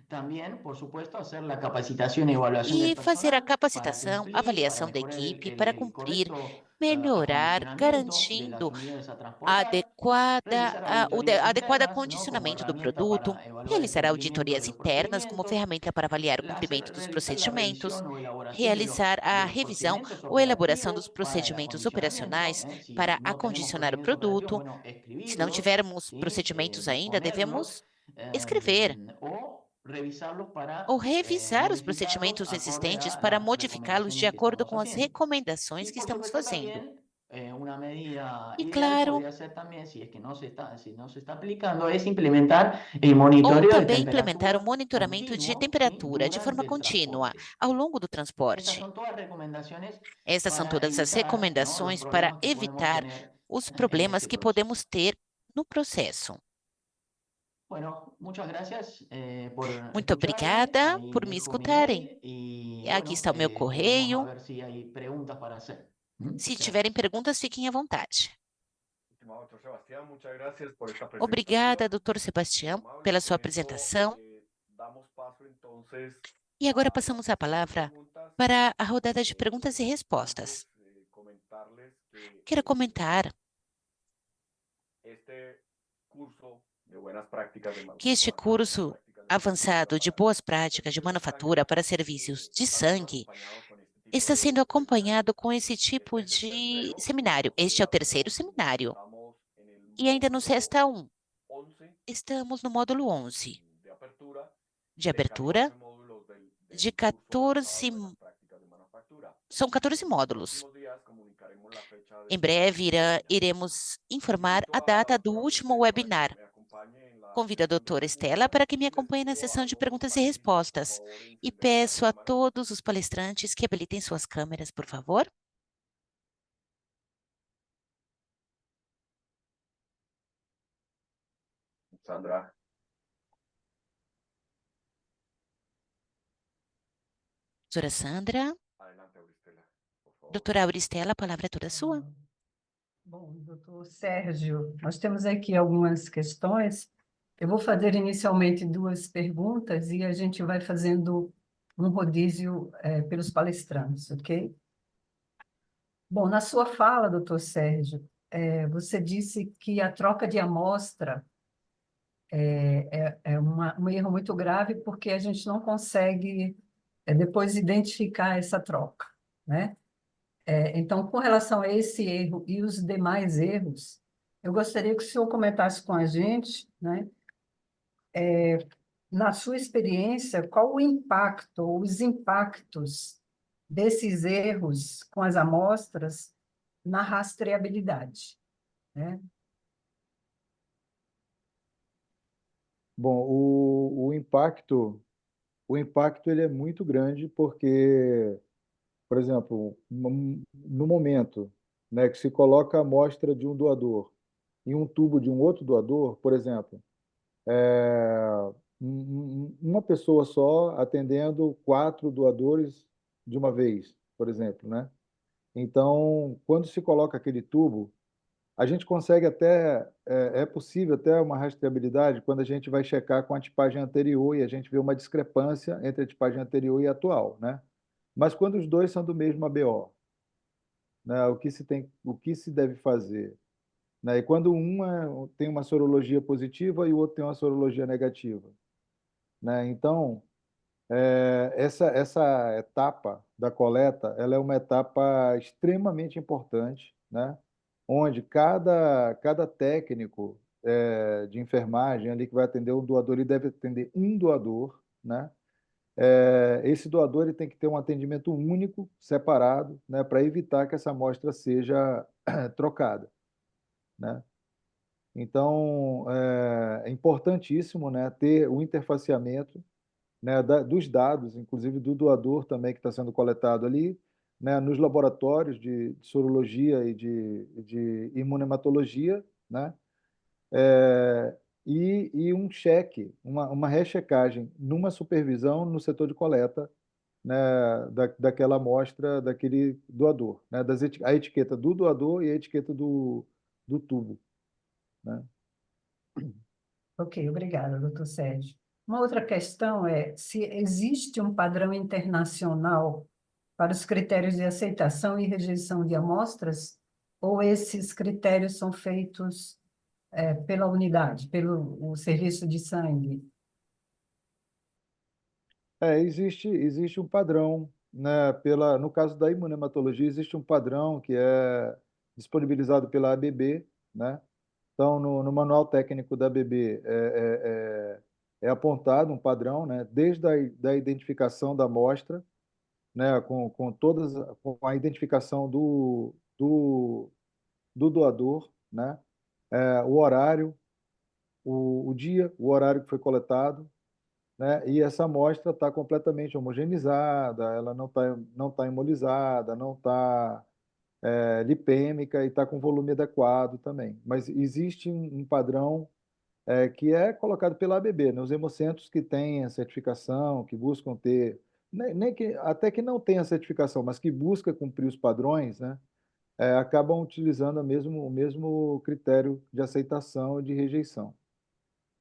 También, por supuesto, hacer la capacitación y evaluación del E fazer a personal para capacitação, cumplir, para avaliação da mejorar equipe, para cumprir, correcto melhorar, acondicionamiento de las garantindo unidades a transportar, realizar auditorías adequado internas, ¿no? Como acondicionamento do herramienta produto, para evaluar el realizar cumplimiento de auditorias los internas como procedimientos, ferramenta para avaliar o cumprimento dos realizar la procedimentos, revisión o elaboración realizar a de los revisão procedimientos ou elaboração dos operativos para el procedimentos acondicionamiento, operacionais Si para no tenemos acondicionar o procedimientos operativos, produto. bueno, Se não escribirlos, tivermos ¿sí? procedimentos ainda, Disponerlos devemos escrever o revisarlos ou para revisar os modificarlos procedimentos acorde existentes a para las modificá-los de recomendaciones que acordo estamos com as haciendo. recomendações Y que por estamos supuesto fazendo. también una medida E ideal claro, podría ser también, si es que si no se está aplicando, es implementar el ou monitoreo de também implementar o temperatura monitoramento de continuo, ¿sí? temperatura de forma Durante el contínua transporte. ao longo do Estas transporte. son todas recomendaciones Essas são para todas as evitar, ¿no? Los recomendações para problemas que podemos evitar tener os en problemas este que proceso. podemos ter no processo. Bueno, muchas gracias por Muito escucharme. obrigada Ahí por me dejo mi escutarem. mail y Aqui bueno, está o meu podemos a correio. ver si hay preguntas para hacer. Se tiverem perguntas, fiquem à vontade. Estimado doctor Sebastián, muchas gracias por esta presentación. Obrigada, doutor Sebastião, pela sua apresentação. Damos paso, entonces, E agora passamos a palavra para a rodada de perguntas e respostas. comentarles Quero comentar este curso de buenas prácticas de que este curso avançado de boas práticas de manufatura para serviços de sangue está sendo acompanhado com esse tipo de seminário. Este é o terceiro seminário. E ainda nos resta um. Estamos no módulo 11 de abertura de 14. São 14 módulos. Em breve iremos informar a data do último webinar. Convido a doutora Estela para que me acompanhe na sessão de perguntas e respostas. E peço a todos os palestrantes que habilitem suas câmeras, por favor. Sandra. Doutora Sandra. Adelante, Auristela, por favor. Doutora Auristela, a palavra é toda sua. Bom, doutor Sérgio, nós temos aqui algumas questões. Eu vou fazer inicialmente 2 perguntas e a gente vai fazendo um rodízio pelos palestrantes, ok? Bom, na sua fala, doutor Sérgio, você disse que a troca de amostra é um erro muito grave porque a gente não consegue depois identificar essa troca, né? Então, com relação a esse erro e os demais erros, eu gostaria que o senhor comentasse com a gente, né? Na sua experiência, qual o impacto ou os impactos desses erros com as amostras na rastreabilidade, né? Bom, o impacto ele é muito grande porque, por exemplo, no momento, né, que se coloca a amostra de um doador em um tubo de um outro doador, por exemplo, uma pessoa só atendendo 4 doadores de uma vez, por exemplo, né? Então, quando se coloca aquele tubo, a gente consegue até, é possível até uma rastreabilidade quando a gente vai checar com a tipagem anterior e a gente vê uma discrepância entre a tipagem anterior e a atual, né? Mas quando os dois são do mesmo ABO, né, o que se deve fazer? Né? E quando tem uma sorologia positiva e o outro tem uma sorologia negativa, né? Então, essa etapa da coleta, ela é uma etapa extremamente importante, né? Onde cada técnico de enfermagem ali que vai atender um doador, ele deve atender um doador, né? Esse doador ele tem que ter um atendimento único, separado, né? Para evitar que essa amostra seja trocada, né? Então, é importantíssimo, né, ter o interfaceamento, né, dos dados, inclusive do doador também que está sendo coletado ali, né, nos laboratórios de sorologia e de imunematologia, né, e um cheque, uma rechecagem numa supervisão no setor de coleta, né, daquela amostra daquele doador, né, a etiqueta do doador e a etiqueta do tubo, né? Ok, obrigada, doutor Sérgio. Uma outra questão é se existe um padrão internacional para os critérios de aceitação e rejeição de amostras, ou esses critérios são feitos pela unidade, pelo o serviço de sangue? Existe um padrão, né? No caso da imunematologia, existe um padrão que é disponibilizado pela ABB, né? Então, no manual técnico da ABB é apontado um padrão, né? Desde da identificação da amostra, né? Com a identificação do doador, né? O horário, o dia, o horário que foi coletado, né? E essa amostra está completamente homogeneizada, ela não tá hemolizada, não está lipêmica e está com volume adequado também. Mas existe um padrão que é colocado pela ABB, né? Os hemocentros que têm a certificação, que buscam ter, até que não tenha certificação, mas que busca cumprir os padrões, né? Acabam utilizando o mesmo critério de aceitação e de rejeição.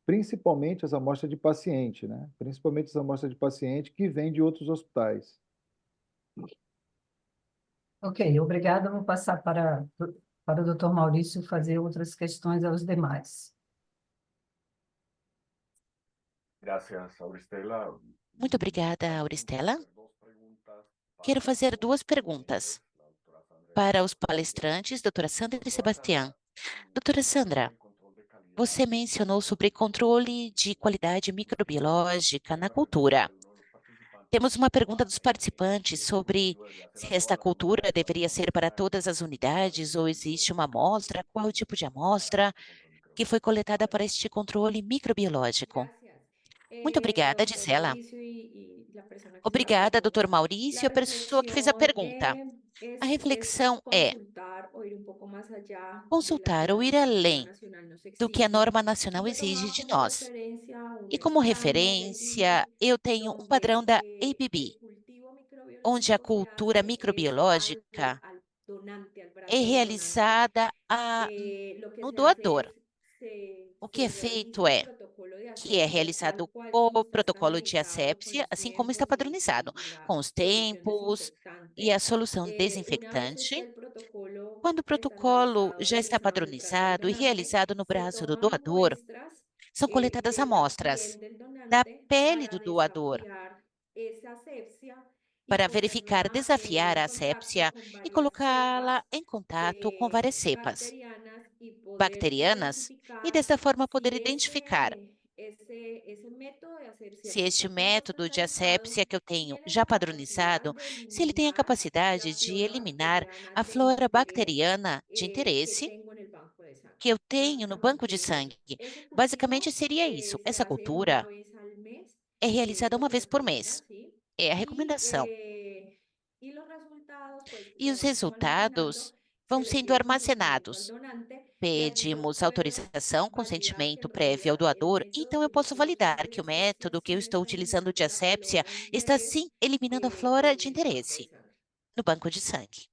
Principalmente as amostras de paciente, né? Principalmente as amostras de paciente que vêm de outros hospitais. Ok, obrigada. Vou passar para o doutor Maurício fazer outras questões aos demais. Gracias, Auristela. Muito obrigada, Auristela. Quero fazer duas perguntas Para os palestrantes, doutora Sandra e Sebastião. Doutora Sandra, você mencionou sobre controle de qualidade microbiológica na cultura. Temos uma pergunta dos participantes sobre se esta cultura deveria ser para todas as unidades ou existe uma amostra, qual o tipo de amostra que foi coletada para este controle microbiológico. Muito obrigada, Gisela. Obrigada, doutor Maurício, a pessoa que fez a pergunta. A reflexão é consultar ou ir além do que a norma nacional exige de nós. E como referência, eu tenho um padrão da ABB, onde a cultura microbiológica é realizada no doador. O que é feito é que é realizado o protocolo de asepsia, assim como está padronizado, com os tempos e a solução desinfectante. Quando o protocolo já está padronizado e realizado no braço do doador, são coletadas amostras da pele do doador para verificar, desafiar a asepsia e colocá-la em contato com várias cepas bacterianas e desta forma poder identificar se este método de asepsia que eu tenho já padronizado, se ele tem a capacidade de eliminar a flora bacteriana de interesse que eu tenho no banco de sangue. Basicamente seria isso. Essa cultura é realizada uma vez por mês. É a recomendação. E os resultados vão sendo armazenados. Pedimos autorização, consentimento prévio ao doador, então eu posso validar que o método que eu estou utilizando de asepsia está sim eliminando a flora de interesse no banco de sangue.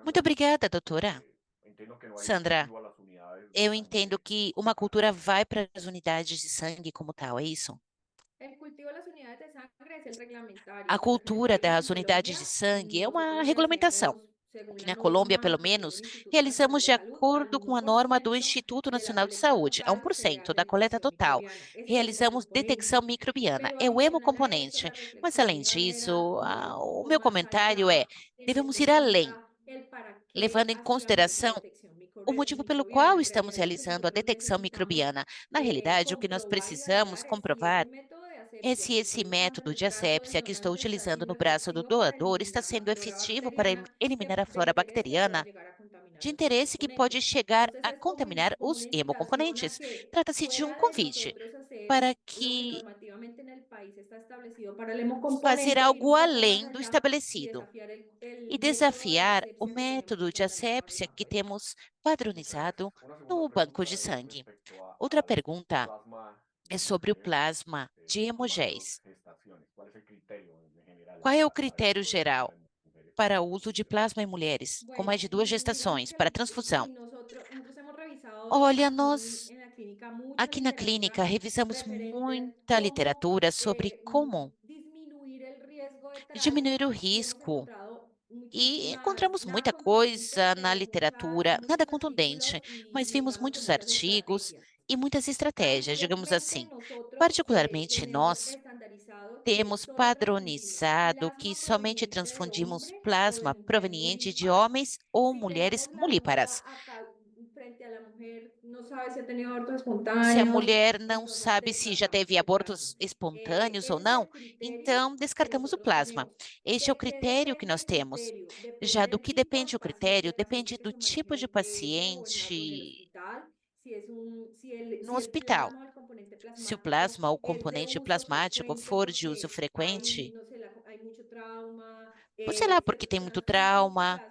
Muito obrigada, doutora. Sandra, eu entendo que uma cultura vai para as unidades de sangue como tal, é isso? A cultura das unidades de sangue é uma regulamentação. Aqui na Colômbia, pelo menos, realizamos de acordo com a norma do Instituto Nacional de Saúde, a 1% da coleta total. Realizamos detecção microbiana, é o hemocomponente. Mas, além disso, o meu comentário é, devemos ir além, levando em consideração o motivo pelo qual estamos realizando a detecção microbiana. Na realidade, o que nós precisamos comprovar é se esse método de asepsia que estou utilizando no braço do doador está sendo efetivo para eliminar a flora bacteriana de interesse que pode chegar a contaminar os hemocomponentes. Trata-se de um convite para que fazer algo além do estabelecido e desafiar o método de asepsia que temos padronizado no banco de sangue. Outra pergunta é sobre o plasma de hemogéis. Qual é o critério geral para o uso de plasma em mulheres com mais de 2 gestações para transfusão? Olha, nós aqui na clínica revisamos muita literatura sobre como diminuir o risco e encontramos muita coisa na literatura, nada contundente, mas vimos muitos artigos e muitas estratégias, digamos assim. Particularmente nós temos padronizado que somente transfundimos plasma proveniente de homens ou mulheres mulíparas. Se a mulher não sabe se já teve abortos espontâneos ou não, então descartamos o plasma. Este é o critério que nós temos. Já do que depende o critério, depende do tipo de paciente no hospital. Se o plasma ou componente plasmático for de uso frequente, sei lá, porque tem muito trauma,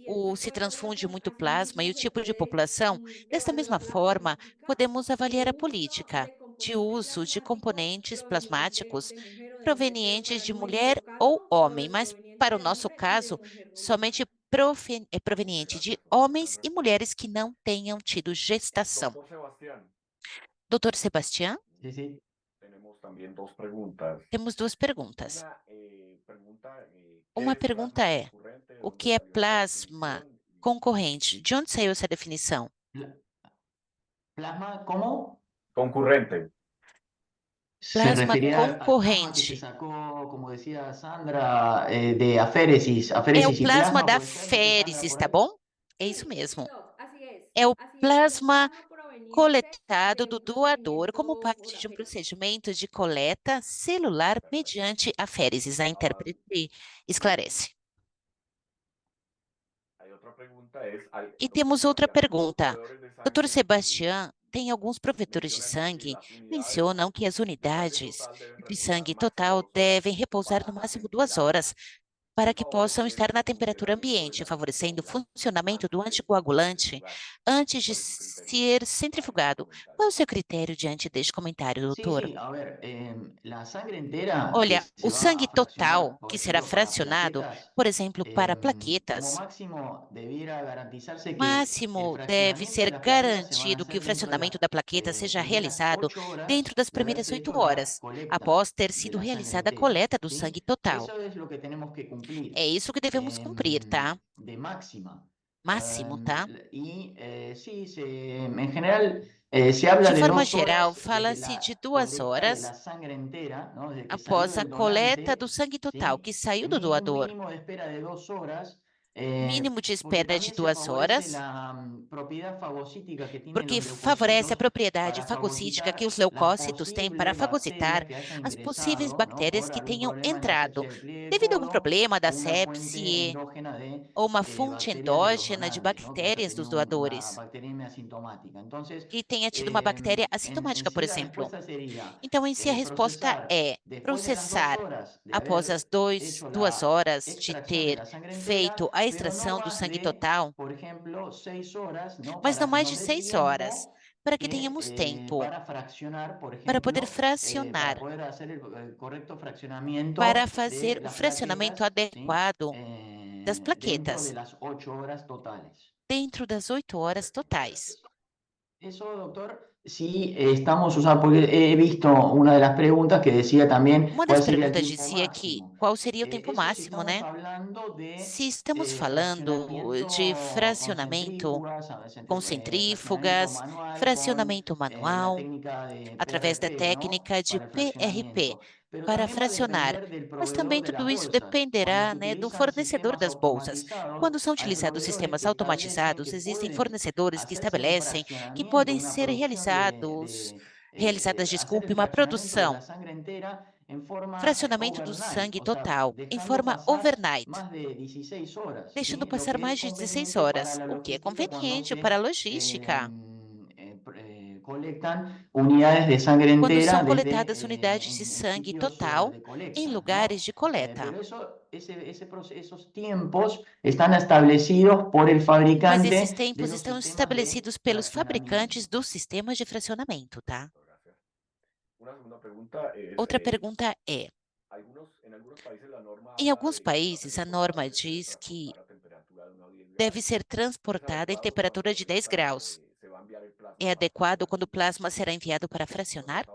ou se transfunde muito plasma e o tipo de população, desta mesma forma, podemos avaliar a política de uso de componentes plasmáticos provenientes de mulher ou homem, mas para o nosso caso, somente proveniente de homens e mulheres que não tenham tido gestação. Doutor Sebastião? Sí, sí. Temos duas perguntas. Uma pergunta é: o que é plasma concorrente. De onde saiu essa definição? Plasma, ¿cómo? Concurrente. Se Plasma refería al plasma que se concorrente. sacó, como decía Sandra, de aféresis, É o aféresis y plasma plasma, da puede ser, Sandra, féresis, por tá ahí. bom? É isso mesmo. É o plasma coletado do doador como parte de um procedimento de coleta celular mediante aféresis. A intérprete esclarece. E temos outra pergunta. Dr. Sebastião, tem alguns provedores de sangue mencionam que as unidades de sangue total devem repousar no máximo 2 horas para que possam estar na temperatura ambiente, favorecendo o funcionamento do anticoagulante antes de ser centrifugado. Qual é o seu critério diante deste comentário, doutor? Sí, a ver, la sangre entera que Olha, se o va sangue a fraccionar, total, por que será ejemplo, para fracionado, plaquetas, por exemplo, para como plaquetas, máximo debiera garantizarse que el máximo deve fraccionamiento de ser las plaquetas se van a garantido que hacer o dentro de fracionamento las da plaqueta seja primeras realizado 8 horas dentro das de haberse primeiras 8 hecho la horas, colecta após ter de sido la sangre realizada a entera, coleta do ¿sí? sangue total. Eso es lo que tenemos que cumplir. É isso que devemos cumprir, tá? De máxima. Máximo, tá? Sí, en general se habla De de forma 2 geral, horas desde fala-se la de 2 colecta de horas la sangre entera, ¿no? Desde que salió após a del coleta do donante, sangue total, ¿sí? que saiu do Un doador. mínimo de espera de 2 horas, Mínimo de porque espera de también se 2 favorece horas, la propiedad fagocítica que tienen porque los favorece a leucocitos propriedade para fagocítica que fagocitar os las leucócitos têm para posibles bacterias fagocitar que hayan as possíveis ingresado, ¿no? bactérias Por que algún tenham problema en la entrado sepsia del pliegue del devido a algum colon problema o da una fuente sepse endógena de ou uma fonte bacterias de los endógena de donantes, ¿no? Que haya bactérias dos tenido una doadores, bacteriemia asintomática. Entonces, que tenha tido uma bactéria en assintomática, por sí la exemplo. respuesta sería Então, em si a resposta procesar é después de las 2 processar horas de após as haber hecho 2 la horas de extracción de ter la sangre feito entera, a pero no extração do más sangue de, total, por ejemplo, 6 horas, ¿no? mas não Para que mais nos de dé 6 horas, tiempo para que que, tenhamos tempo para fraccionar, por para poder ejemplo, para fracionar, poder hacer el correcto fraccionamiento para de fazer o las fracionamento plaquetas, ¿sí? adequado das Dentro de plaquetas, las 8 horas totales. dentro das 8 horas totais. Eso, doctor, sí estamos usando, porque he visto una de las preguntas que decía también Uma das cuál sería el perguntas tiempo dizia que máximo. qual seria o tempo Eso si máximo, estamos né? hablando de Se estamos falando de fraccionamiento con fracionamento centrífugas, com fraccionamiento centrífugas, manual con fracionamento la manual, técnica de através da PRP, ¿no? técnica de Para el PRP, fraccionamiento. Pero para también va a fracionar. depender del Mas proveedor também de las tudo isso bolsas. Cuando dependerá, se né, do utilizan fornecedor sistemas das bolsas. automatizados, Quando são hay utilizados proveedores sistemas que establecen automatizados, que existem pueden fornecedores que hacerse un estabelecem que fraccionamiento, podem una ser producción realizadas, hacer desculpe, el uma fraccionamiento de produção, la sangre entera en forma fracionamento do overnight, sangue o sea, total, em dejando forma pasar overnight, más de 16 horas, deixando ¿sí? Lo passar que es mais de 16 conveniente para horas, la o que é logística cuando conveniente para a se logística. colectan unidades de sangre Quando entera são desde coletadas unidades de en sangue sitios total de em colecta, ¿no? lugares de coleta. Pero esos tiempos están establecidos por el Mas esses fabricante de tempos los estão sistemas de estabelecidos pelos fraccionamiento. fabricantes dos sistemas de fracionamento, tá? Una segunda pregunta es, Outra pergunta é: em alguns países, a norma diz que deve ser transportada em temperatura de 10 graus. É adequado quando o plasma será enviado para fracionar?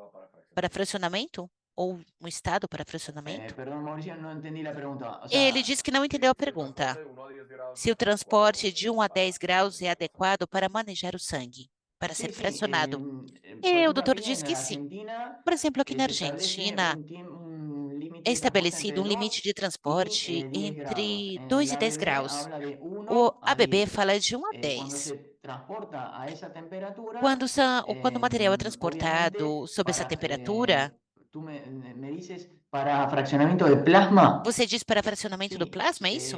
Para fracionamento? Ou um estado para fracionamento? Perdón, Mauricio, no entendí la pregunta. O Ele sea, disse que não entendeu a pergunta. Se o transporte de 1 a 10 graus é adequado para manejar o sangue, para ser sí, sí. fracionado. Por E o ejemplo, doutor aquí diz en que la sim. Argentina Por exemplo, aqui na se establece Argentina, un límite é de transporte estabelecido entre um limite 2 de y transporte 10 grados. entre En 2 e la 10 ABB graus. habla de O 1 a ABB 10. fala de 1 a Cuando 10. se transporta a esa temperatura, Quando o material é obviamente, transportado sob essa para, temperatura, tú me dices, para fraccionamiento de plasma, você diz para fracionamento do sí, plasma, é isso?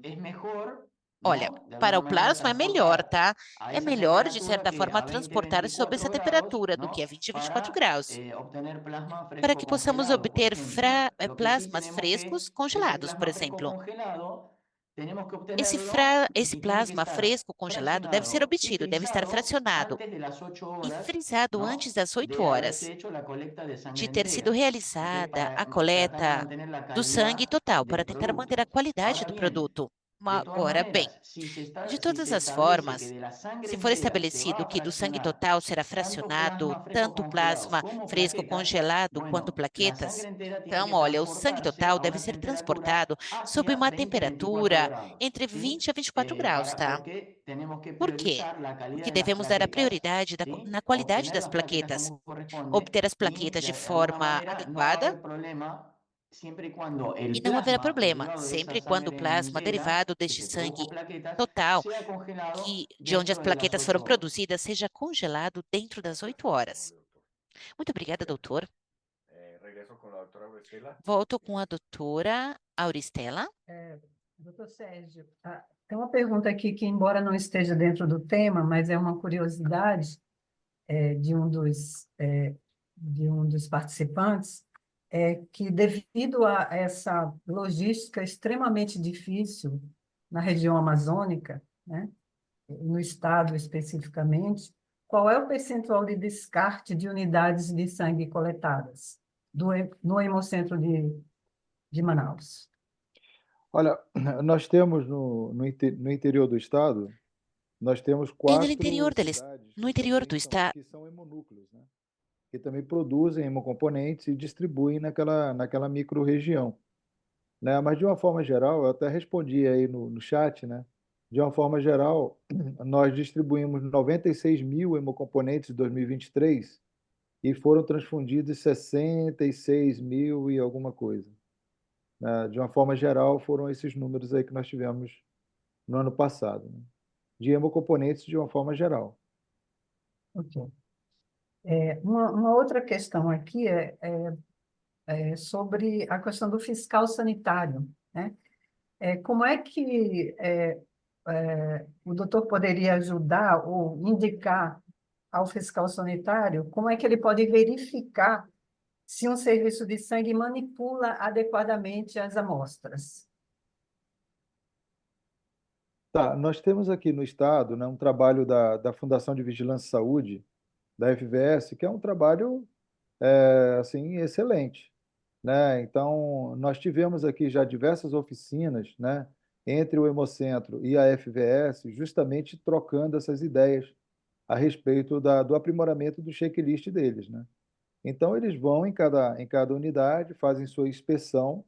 es mejor, Olha, ¿no? De para alguna o manera plasma é melhor, transportar tá? a É esa melhor, de temperatura certa que forma, a 20, transportar sob essa 24 grados, temperatura do que ¿no? a 20 e 24 Para graus, obtener plasma para fresco que possamos congelado, por obter ejemplo. Lo que sí plasmas tenemos frescos que ese congelados, por plasma fresco exemplo. congelado, tenemos que Esse, obtenerlo esse y tiene que plasma estar fresco congelado deve ser fraccionado y obtido, deve estar frisado fracionado antes de las 8 e horas, frisado antes ¿no? das 8 De haberse horas hecho la colecta de de sangre ter sido entera. ¿Ok? realizada Para a tratar de coleta mantener la do sangue calidad total, para del tentar manter a producto. qualidade Ahora do bien, produto. Agora, bem, de todas as formas, se for estabelecido que do sangue total será fracionado tanto plasma fresco congelado quanto plaquetas, então, olha, o sangue total deve ser transportado sob uma temperatura entre 20 a 24 graus, tá? Por quê? Porque devemos dar a prioridade na qualidade das plaquetas, obter as plaquetas de forma adequada e não haverá problema, sempre e quando o plasma derivado deste sangue total, de onde as plaquetas foram produzidas, seja congelado dentro das 8 horas. Muito obrigada, doutor. Volto com a doutora Auristela. Doutor Sérgio, tem uma pergunta aqui que, embora não esteja dentro do tema, mas é uma curiosidade de um dos participantes, que devido a essa logística extremamente difícil na região amazônica, né, no estado especificamente, qual é o percentual de descarte de unidades de sangue coletadas no Hemocentro de Manaus? Olha, nós temos no interior do estado, nós temos E no 4 interior cidades no interior do estado, que são hemonúcleos, né? Que também produzem hemocomponentes e distribuem naquela micro-região, né? Mas, de uma forma geral, eu até respondi aí no chat, né? De uma forma geral, nós distribuímos 96 mil hemocomponentes em 2023 e foram transfundidos 66 mil e alguma coisa, né? De uma forma geral, foram esses números aí que nós tivemos no ano passado, né? De hemocomponentes de uma forma geral. Ok. Uma outra questão aqui sobre a questão do fiscal sanitário, né? Como é que o doutor poderia ajudar ou indicar ao fiscal sanitário como é que ele pode verificar se um serviço de sangue manipula adequadamente as amostras? Tá, nós temos aqui no estado, né, um trabalho da Fundação de Vigilância e Saúde, da FVS, que é um trabalho assim, excelente, né? Então, nós tivemos aqui já diversas oficinas, né, entre o Hemocentro e a FVS, justamente trocando essas ideias a respeito do aprimoramento do checklist deles, né? Então, eles vão em cada unidade, fazem sua inspeção,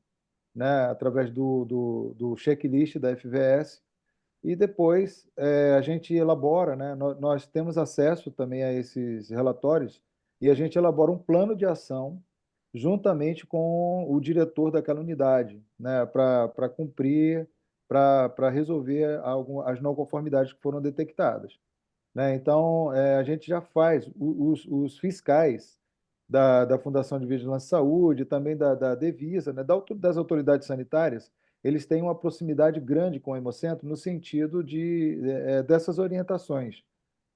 né, através do checklist da FVS, e depois a gente elabora, né? Nós temos acesso também a esses relatórios e a gente elabora um plano de ação juntamente com o diretor daquela unidade, né? Para cumprir, para resolver as não conformidades que foram detectadas, né? Então, a gente já faz, os fiscais da Fundação de Vigilância e Saúde, também da Devisa, né? Das autoridades sanitárias, eles têm uma proximidade grande com o Hemocentro no sentido dessas orientações,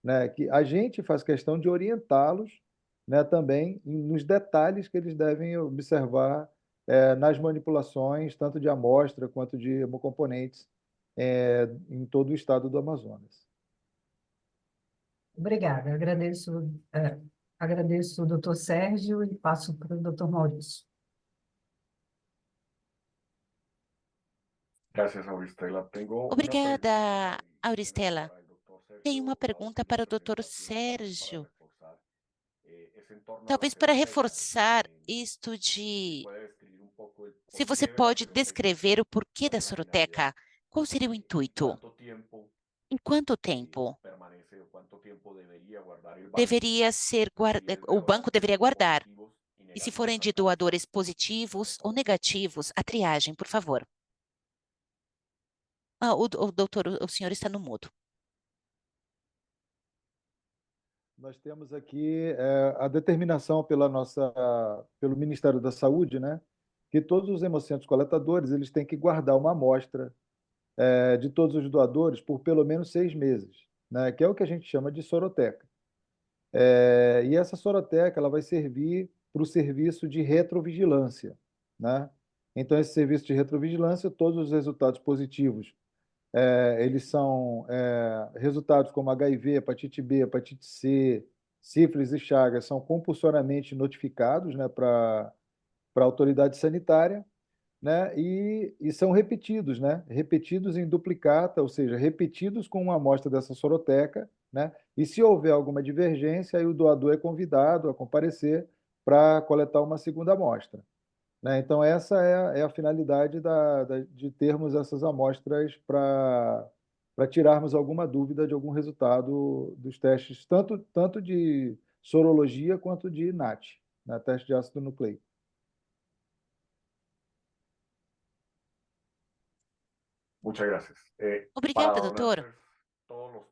né? Que a gente faz questão de orientá-los, né, também nos detalhes que eles devem observar nas manipulações, tanto de amostra quanto de hemocomponentes, em todo o estado do Amazonas. Obrigada, agradeço o doutor Sérgio e passo para o doutor Maurício. Obrigada, Auristela. Tenho uma pergunta para o doutor Sérgio. Talvez para reforçar isto se você pode descrever o porquê da Soroteca, qual seria o intuito? Em quanto tempo o banco deveria guardar? E se forem de doadores positivos ou negativos, a triagem, por favor. Doutor, o senhor está no mudo. Nós temos aqui a determinação pelo Ministério da Saúde, né, que todos os hemocentros coletadores eles têm que guardar uma amostra de todos os doadores por pelo menos 6 meses, né, que é o que a gente chama de soroteca. E essa soroteca ela vai servir para o serviço de retrovigilância, né? Então, esse serviço de retrovigilância, todos os resultados positivos, eles são resultados como HIV, hepatite B, hepatite C, sífilis e chagas, são compulsoriamente notificados, né, para a autoridade sanitária, né? E são repetidos, né? Repetidos em duplicata, ou seja, repetidos com uma amostra dessa soroteca, né? E se houver alguma divergência, aí o doador é convidado a comparecer para coletar uma segunda amostra, né? Então, essa é a finalidade de termos essas amostras para tirarmos alguma dúvida de algum resultado dos testes, tanto de sorologia quanto de NAT, né? Teste de ácido nucleico. Muchas gracias. Obrigada, doutor.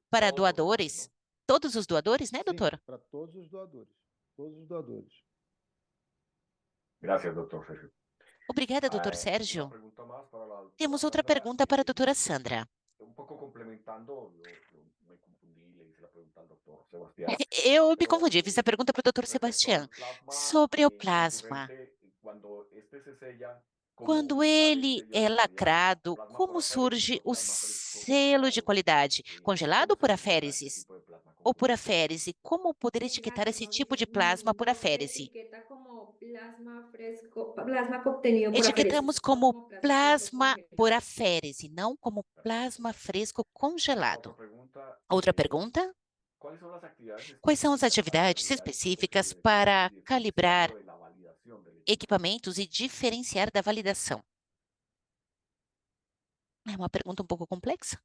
Para doadores, todos os doadores, né, Sim, doutor? para todos os doadores. Todos os doadores. Gracias, doctor Sergio. Obrigada, doutor Una Sérgio. pregunta más para la doctora Temos outra Sandra. pergunta para a doutora Sandra. Un poco complementando, yo me confundí, le hice la pregunta al doctor Sebastián. Eu me confundi, fiz a pergunta para o doutor Respecto Sebastián al plasma sobre o plasma. concurrente, cuando este se sella, ¿cómo Quando sale el ele sello de é calidad? lacrado, ¿Plasma como por surge aféresis o o plasma fresco selo de congelado? qualidade? Congelado ou ¿Cómo por se etiqueta este aféresis? tipo de plasma Ou por concurrente? aférese? Como poder etiquetar esse tipo de plasma por No, se aférese? etiqueta como plasma fresco, plasma obtenido por aféresis, Etiquetamos no como como plasma fresco plasma por congelado. aférese, não como plasma fresco congelado. Otra pregunta, Outra pergunta? ¿cuáles son las actividades Quais são as específicas para atividades calibrar específicas dispositivos de para equipos y calibrar diferenciarlo de la validación del equipo? equipamentos e diferenciar da validação? É uma pergunta um pouco complexa.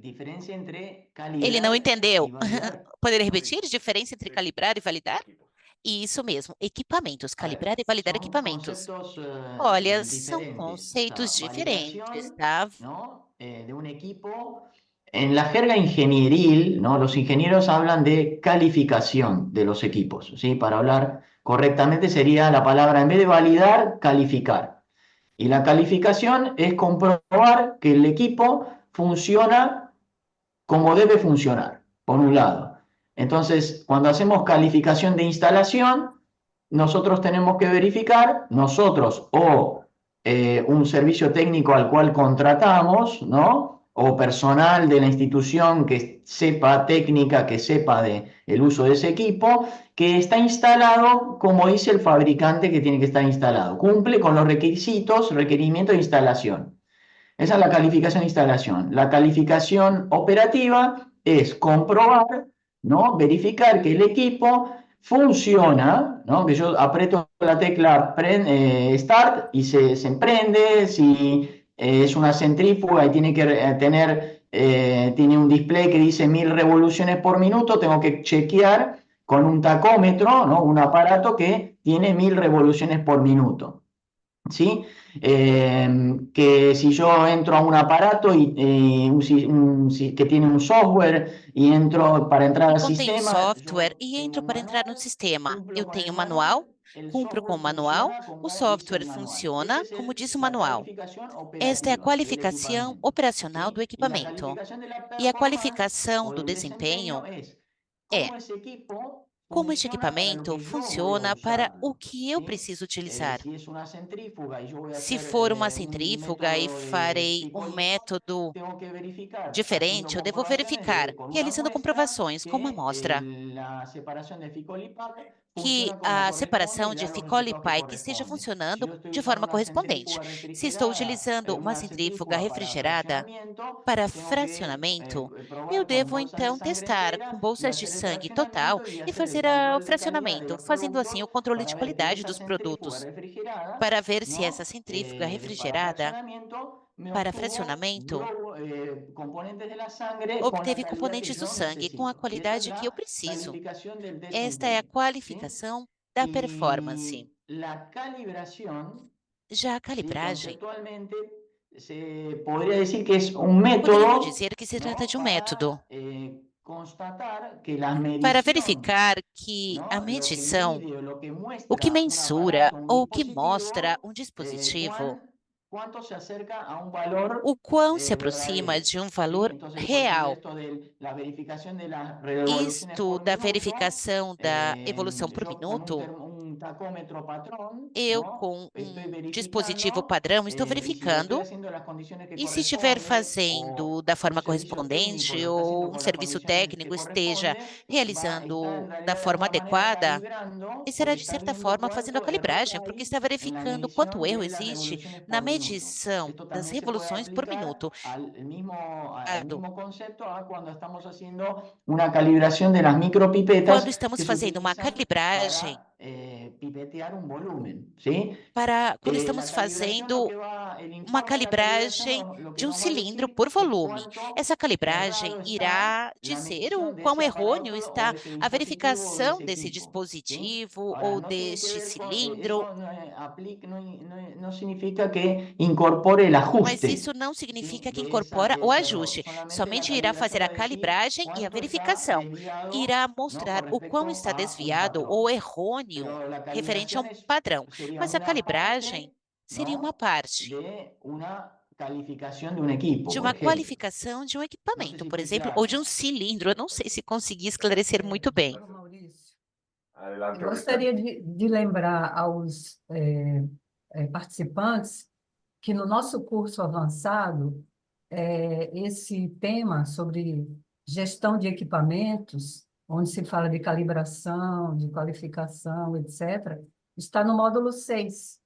Diferencia entre Ele não calibrar entendeu. y validar. Poderia No, repetir? sí, Diferença entre sí, calibrar e validar? equipos. Isso mesmo, equipamentos, A ver, calibrar e validar son equipamentos. conceptos Olha, são diferentes. O conceitos sea, diferentes, validación, tá? ¿no? De un equipo. En la jerga ingenieril, ¿no? Los ingenieros hablan de calificación de los equipos, ¿sí? Para hablar correctamente sería la palabra, en vez de validar, calificar. Y la calificación es comprobar que el equipo funciona como debe funcionar, por un lado. Entonces, cuando hacemos calificación de instalación, nosotros tenemos que verificar, nosotros o un servicio técnico al cual contratamos, ¿no? O personal de la institución que sepa técnica, que sepa el uso de ese equipo, que está instalado como dice el fabricante que tiene que estar instalado. Cumple con los requerimientos de instalación. Esa es la calificación de instalación. La calificación operativa es comprobar, ¿no? Verificar que el equipo funciona, ¿no? Que yo aprieto la tecla Start y se emprende. Si es una centrífuga y tiene que tener, tiene un display que dice 1000 revoluciones por minuto, tengo que chequear con un tacómetro, ¿no? Un aparato que tiene 1000 revoluciones por minuto. ¿Sí? Que si yo entro a un aparato que tiene un software y entro para entrar al Contém sistema, software yo e tengo entro un para entrar no manual, sistema. cumplo Eu con tenho el um manual, el cumpro com software o manual, funciona como o dice software el manual. funciona Esa como es diz o la manual. calificación Esta é a operativa del qualificação equipamiento, operacional do ¿sí? Y la equipamento. calificación de la E a performance qualificação o do del desempenho desempeño es é cómo ese equipo como este funciona para lo equipamento que yo voy a funciona para o usarlo, que eu ¿sí? preciso utilizar. Si es una centrífuga y yo voy a Se hacer for uma un centrífuga e método de farei um picolino, método tengo que verificar, haciendo diferente, eu devo comprobaciones verificar, con una realizando muestra, comprovações com uma que amostra, la separación de Ficolipac que funciona como a corresponde separação y de da los Ficol e resultados que Pike esteja corresponden. Si funcionando yo estoy de usando forma una correspondente. centrífuga Se estou refrigerada, utilizando uma una centrífuga centrífuga para refrigerada fraccionamiento, para tengo que fracionamento, eu probar con devo bolsas de então sangre testar com entera y bolsas de hacer el sangue total fraccionamiento y e hacer el fazer o control de calidad de fracionamento, los fazendo productos assim o controle de para ver que qualidade esa dos centrífuga produtos, refrigerada, para ver se essa ¿no? centrífuga Para refrigerada fraccionamiento me para obtuvo fracionamento componentes de la sangre con la obteve calidad que componentes do yo sangue com a necesito. Y esa es qualidade que eu la preciso. calificación del Esta é a desempeño, ¿sí? qualificação da performance. Y la calibración, Já a ¿sí? calibragem, Conceptualmente, se podría decir que es un poderíamos método, dizer que se trata ¿no? de um método Para constatar que la para medición, verificar que a ¿no? Lo que medição, mide o lo que o que muestra un mensura aparato, un ou o que mostra dispositivo, um dispositivo, cuánto se acerca a un valor o quão se aproxima verdadero, de um ¿sí? valor Entonces, por ejemplo, real. esto de la verificación de las revoluciones Isto por da minuto, verificação da evolução por yo con minuto, un Eu, com um dispositivo padrão, estou verificando, e se estiver fazendo da forma correspondente ou um serviço técnico esteja realizando da forma adequada, e será, de certa forma, fazendo a calibragem, porque está verificando quanto erro existe na medição das revoluções por minuto. Quando estamos fazendo uma calibragem, quando estamos fazendo uma calibragem de um cilindro por volume. Essa calibragem irá dizer o quão errôneo está a verificação desse dispositivo ou deste cilindro. Mas isso não significa que incorpora o ajuste, somente irá fazer a calibragem e a verificação. Irá mostrar o quão está desviado ou errôneo referente a um padrão. Mas a calibragem seria uma parte de uma qualificação de um equipamento, por exemplo, ou de um cilindro. Eu não sei se consegui esclarecer muito bem. Maurício, Adelante, eu gostaria de lembrar aos participantes que no nosso curso avançado, esse tema sobre gestão de equipamentos, onde se fala de calibração, de qualificação, etc., está no módulo 6.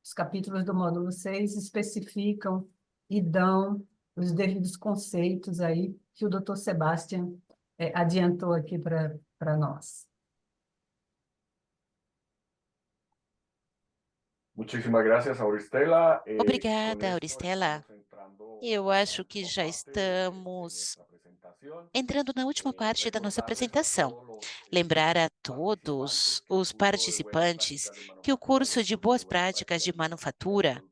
Os capítulos do módulo 6 especificam e dão os devidos conceitos aí que o Dr. Sebastian adiantou aqui para nós. Muchísimas gracias, Auristela. Obrigada, Auristela. Eu acho que já estamos entrando na última parte da nossa apresentação. Lembrar a todos os participantes que o curso de Boas Práticas de Manufatura,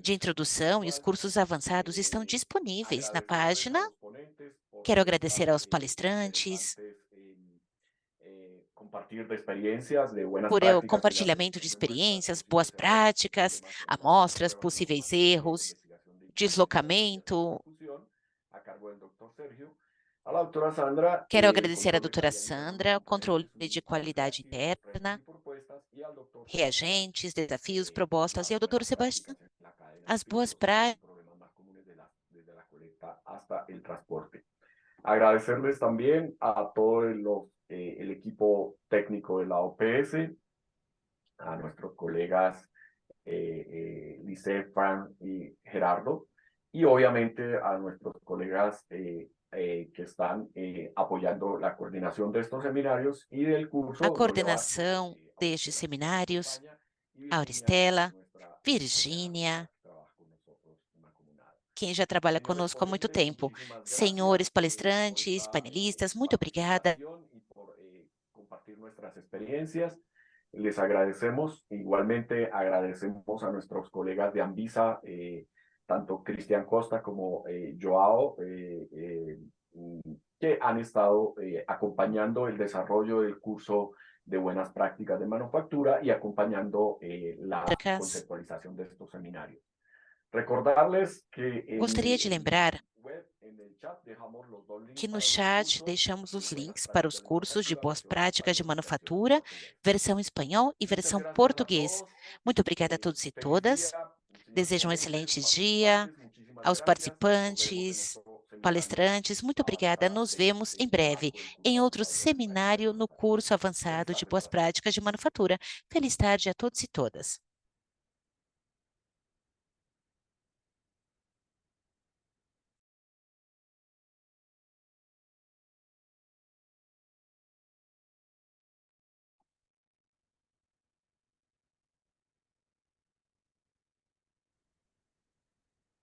de introdução e os cursos avançados estão disponíveis na página. Quero agradecer aos palestrantes por o compartilhamento de experiências, boas práticas, amostras, possíveis erros, deslocamento. Quero agradecer à doutora Sandra, o controle de qualidade interna, reagentes, desafios, propostas, e ao doutor Sebastião, as boas práticas. Agradecerles también a todo el equipo técnico de la OPS, a nuestros colegas Lice, Fran y Gerardo, y obviamente a nuestros colegas que están apoyando la coordinación de estos seminarios y del curso. A coordenação destes seminários, Auristela, Virgínia, quem já trabalha conosco há muito tempo. Senhores palestrantes, panelistas, muito obrigada. Les agradecemos, igualmente agradecemos a nuestros colegas de Anvisa, tanto Cristian Costa como Joao, que han estado acompañando el desarrollo del curso de buenas prácticas de manufactura y acompañando la conceptualización de estos seminarios. Recordarles que gostaria de lembrar que no chat deixamos os links para os cursos de boas práticas de manufatura, versão espanhol e versão português. Muito obrigada a todos e todas. Desejo um excelente dia aos participantes, palestrantes. Muito obrigada. Nos vemos em breve em outro seminário no curso avançado de boas práticas de manufatura. Feliz tarde a todos e todas.